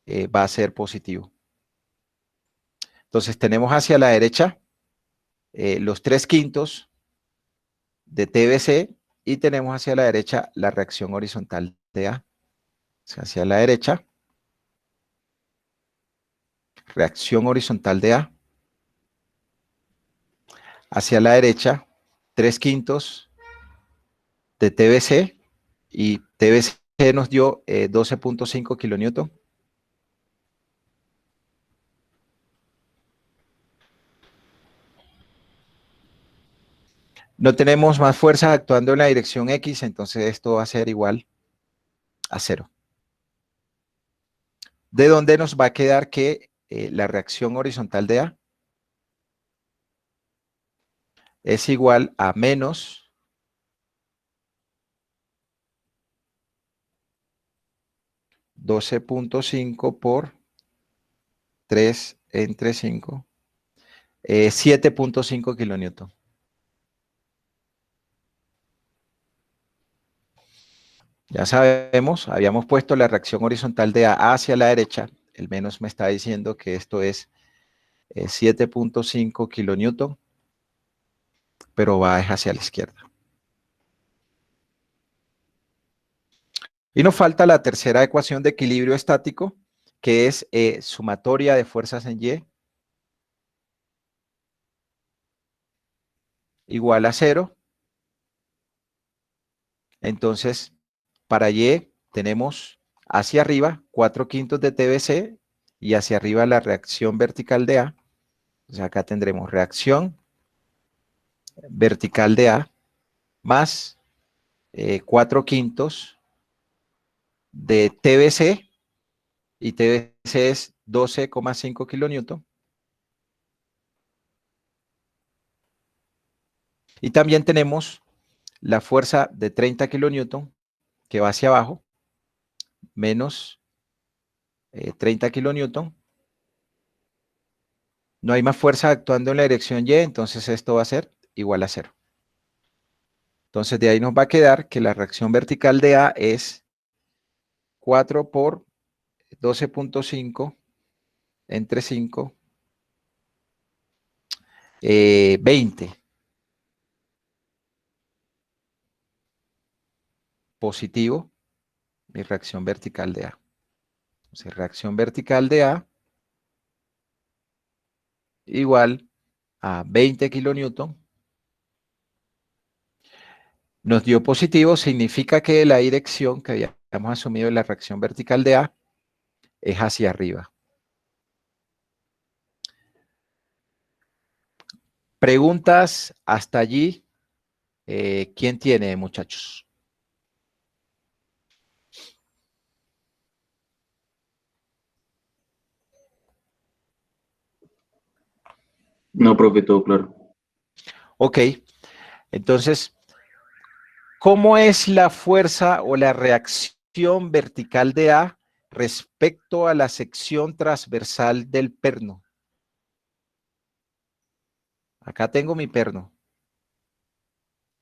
va a ser positivo. Entonces, tenemos hacia la derecha los 3/5 de TBC, y tenemos hacia la derecha la reacción horizontal de A. O sea, hacia la derecha, reacción horizontal de A. Hacia la derecha, 3/5 de TBC, y TBC nos dio 12.5 kilonewton. No tenemos más fuerzas actuando en la dirección X, entonces esto va a ser igual a 0. ¿De dónde nos va a quedar que la reacción horizontal de A es igual a menos 12.5 por 3 entre 5, 7.5 kilonewton? Ya sabemos, habíamos puesto la reacción horizontal de A hacia la derecha. El menos me está diciendo que esto es 7.5 kilonewton, pero va hacia la izquierda. Y nos falta la tercera ecuación de equilibrio estático, que es sumatoria de fuerzas en Y, igual a 0. Entonces, para Y tenemos hacia arriba 4/5 de TBC y hacia arriba la reacción vertical de A. O sea, acá tendremos reacción vertical de A más 4/5 de TBC, y TBC es 12,5 kilonewton. Y también tenemos la fuerza de 30 kilonewton que va hacia abajo, menos 30 kilonewton. No hay más fuerza actuando en la dirección Y, entonces esto va a ser igual a 0. Entonces de ahí nos va a quedar que la reacción vertical de A es 4 por 12.5 entre 5, 20. Positivo, mi reacción vertical de A. Entonces reacción vertical de A igual a 20 kilonewton. Nos dio positivo, significa que la dirección que habíamos asumido en la reacción vertical de A es hacia arriba. Preguntas hasta allí. ¿Quién tiene, muchachos? No, profe, todo claro. Ok, entonces, ¿cómo es la fuerza o la reacción vertical de A respecto a la sección transversal del perno? Acá tengo mi perno.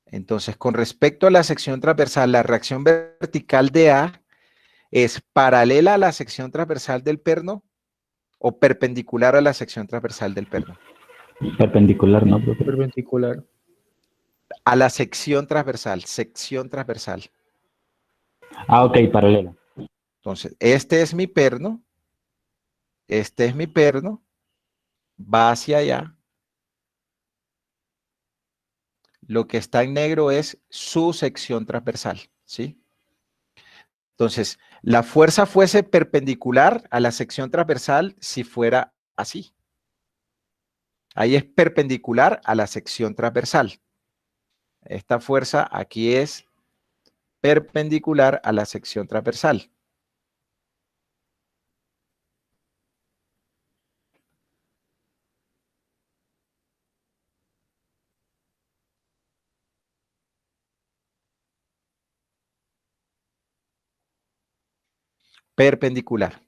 Entonces, con respecto a la sección transversal, la reacción vertical de A es paralela a la sección transversal del perno o perpendicular a la sección transversal del perno. Perpendicular, ¿no, profe? Perpendicular. A la sección transversal, sección transversal. Ah, ok, paralela. Entonces, este es mi perno, va hacia allá. Lo que está en negro es su sección transversal, ¿sí? Entonces, la fuerza fuese perpendicular a la sección transversal si fuera así. Ahí es perpendicular a la sección transversal. Esta fuerza aquí es perpendicular a la sección transversal. Perpendicular.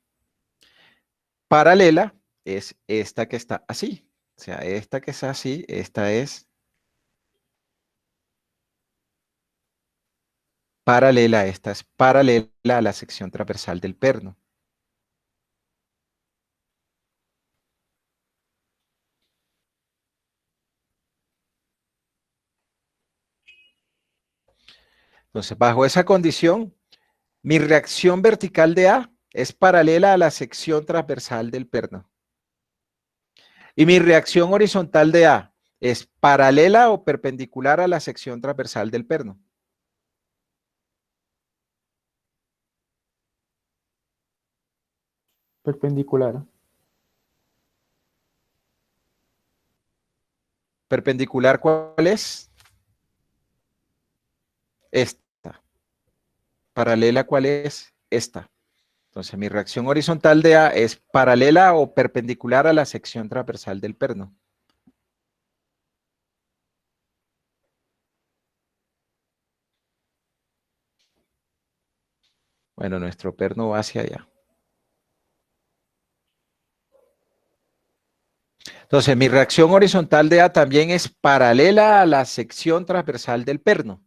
Paralela es esta que está así. O sea, esta que está así, esta es paralela, esta es paralela a la sección transversal del perno. Entonces, bajo esa condición, mi reacción vertical de A es paralela a la sección transversal del perno. Y mi reacción horizontal de A es paralela o perpendicular a la sección transversal del perno. Perpendicular. ¿Perpendicular cuál es? Esta. ¿Paralela cuál es? Esta. Entonces mi reacción horizontal de A es paralela o perpendicular a la sección transversal del perno. Bueno, nuestro perno va hacia allá. Entonces, mi reacción horizontal de A también es paralela a la sección transversal del perno.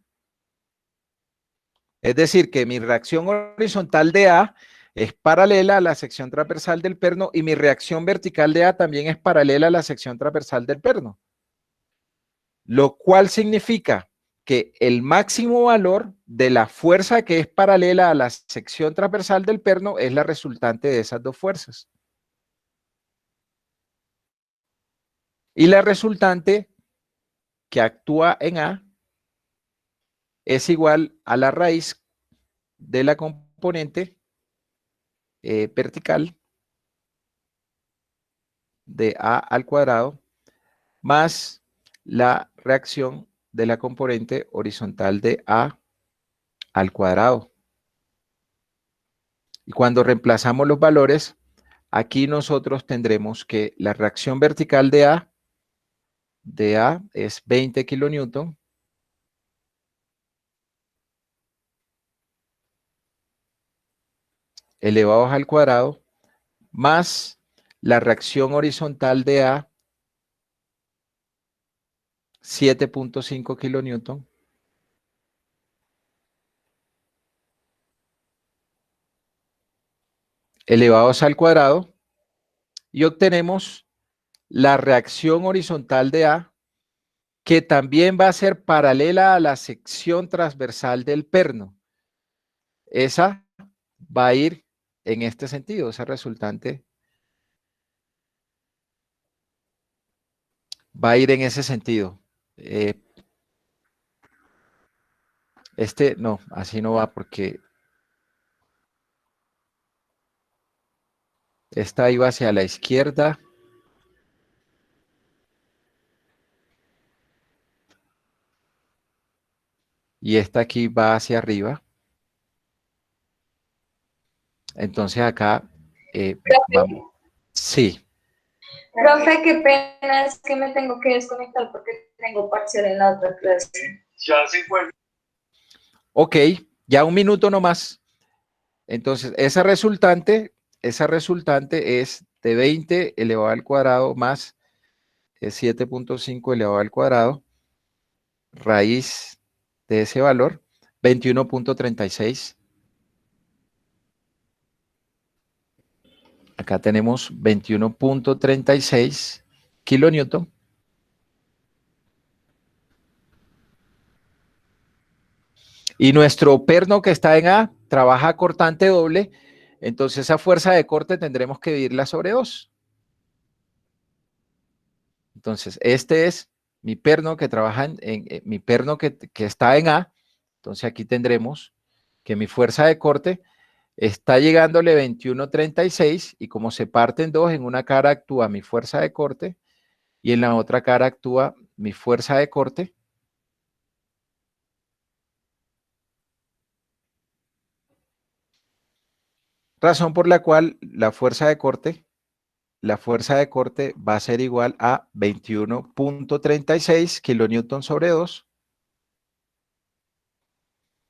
Es decir, que mi reacción horizontal de A es paralela a la sección transversal del perno y mi reacción vertical de A también es paralela a la sección transversal del perno. Lo cual significa que el máximo valor de la fuerza que es paralela a la sección transversal del perno es la resultante de esas dos fuerzas. Y la resultante que actúa en A es igual a la raíz de la componente vertical de A al cuadrado más la reacción de la componente horizontal de A al cuadrado. Y cuando reemplazamos los valores, aquí nosotros tendremos que la reacción vertical de A es 20 kilonewton elevados al cuadrado más la reacción horizontal de A 7.5 kilonewton elevados al cuadrado y obtenemos la reacción horizontal de A, que también va a ser paralela a la sección transversal del perno. Esa va a ir en este sentido, esa resultante va a ir en ese sentido. No, así no va porque esta iba hacia la izquierda. Y esta aquí va hacia arriba. Entonces acá vamos. Sí. Profe, qué pena, es que me tengo que desconectar porque tengo parcial en la otra clase. Ya se fue. Ok, ya un minuto nomás. Entonces, esa resultante es de 20 elevado al cuadrado más 7.5 elevado al cuadrado, raíz de ese valor, 21.36. Acá tenemos 21.36 kilonewton. Y nuestro perno que está en A trabaja cortante doble, entonces esa fuerza de corte tendremos que dividirla sobre 2. Entonces, este es mi perno que trabaja mi perno que está en A. Entonces aquí tendremos que mi fuerza de corte está llegándole 21.36 y como se parte en dos, en una cara actúa mi fuerza de corte y en la otra cara actúa mi fuerza de corte. Razón por la cual la fuerza de corte va a ser igual a 21.36 kilonewton sobre 2.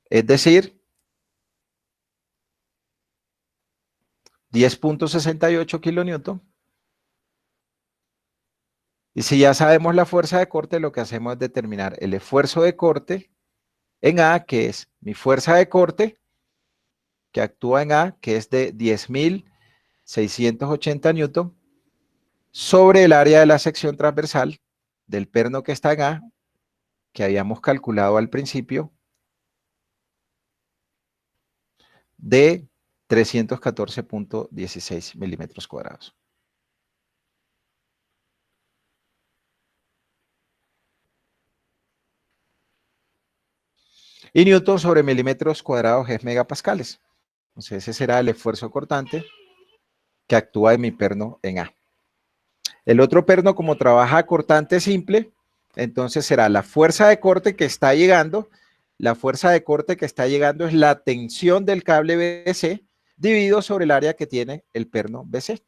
Es decir, 10.68 kilonewton. Y si ya sabemos la fuerza de corte, lo que hacemos es determinar el esfuerzo de corte en A, que es mi fuerza de corte, que actúa en A, que es de 10.680 newton, sobre el área de la sección transversal del perno que está en A, que habíamos calculado al principio, de 314.16 milímetros cuadrados. Y newton sobre milímetros cuadrados es megapascales. Entonces ese será el esfuerzo cortante que actúa en mi perno en A. El otro perno, como trabaja cortante simple, entonces será la fuerza de corte que está llegando. La fuerza de corte que está llegando es la tensión del cable BC dividido sobre el área que tiene el perno BC.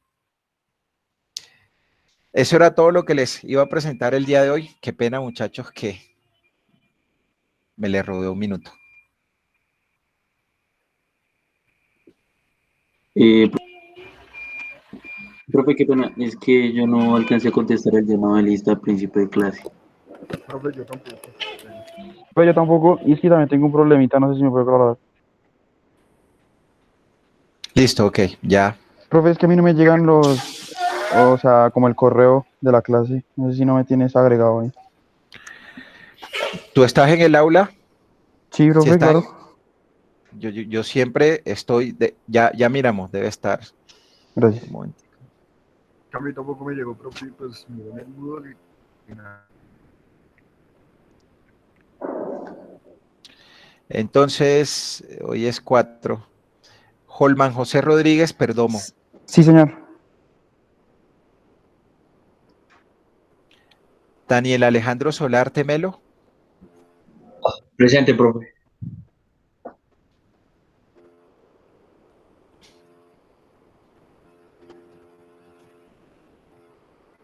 Eso era todo lo que les iba a presentar el día de hoy. Qué pena, muchachos, que me le robé un minuto. Profe, qué pena, es que yo no alcancé a contestar el llamado de lista al principio de clase. Profe, yo tampoco. Profe, yo tampoco, y es que también tengo un problemita, no sé si me puede colaborar. Listo, ok, ya. Profe, es que a mí no me llegan o sea, como el correo de la clase, no sé si no me tienes agregado ahí. ¿Tú estás en el aula? Sí, ¿Sí profe, está en- claro. Yo siempre estoy, ya miramos, debe estar. Gracias. Un momento. A mí tampoco me llegó, profe, pues miré en el Moodle y nada. Entonces, hoy es 4. Holman José Rodríguez Perdomo. Sí, señor. Daniel Alejandro Solar Temelo. Presente, profe.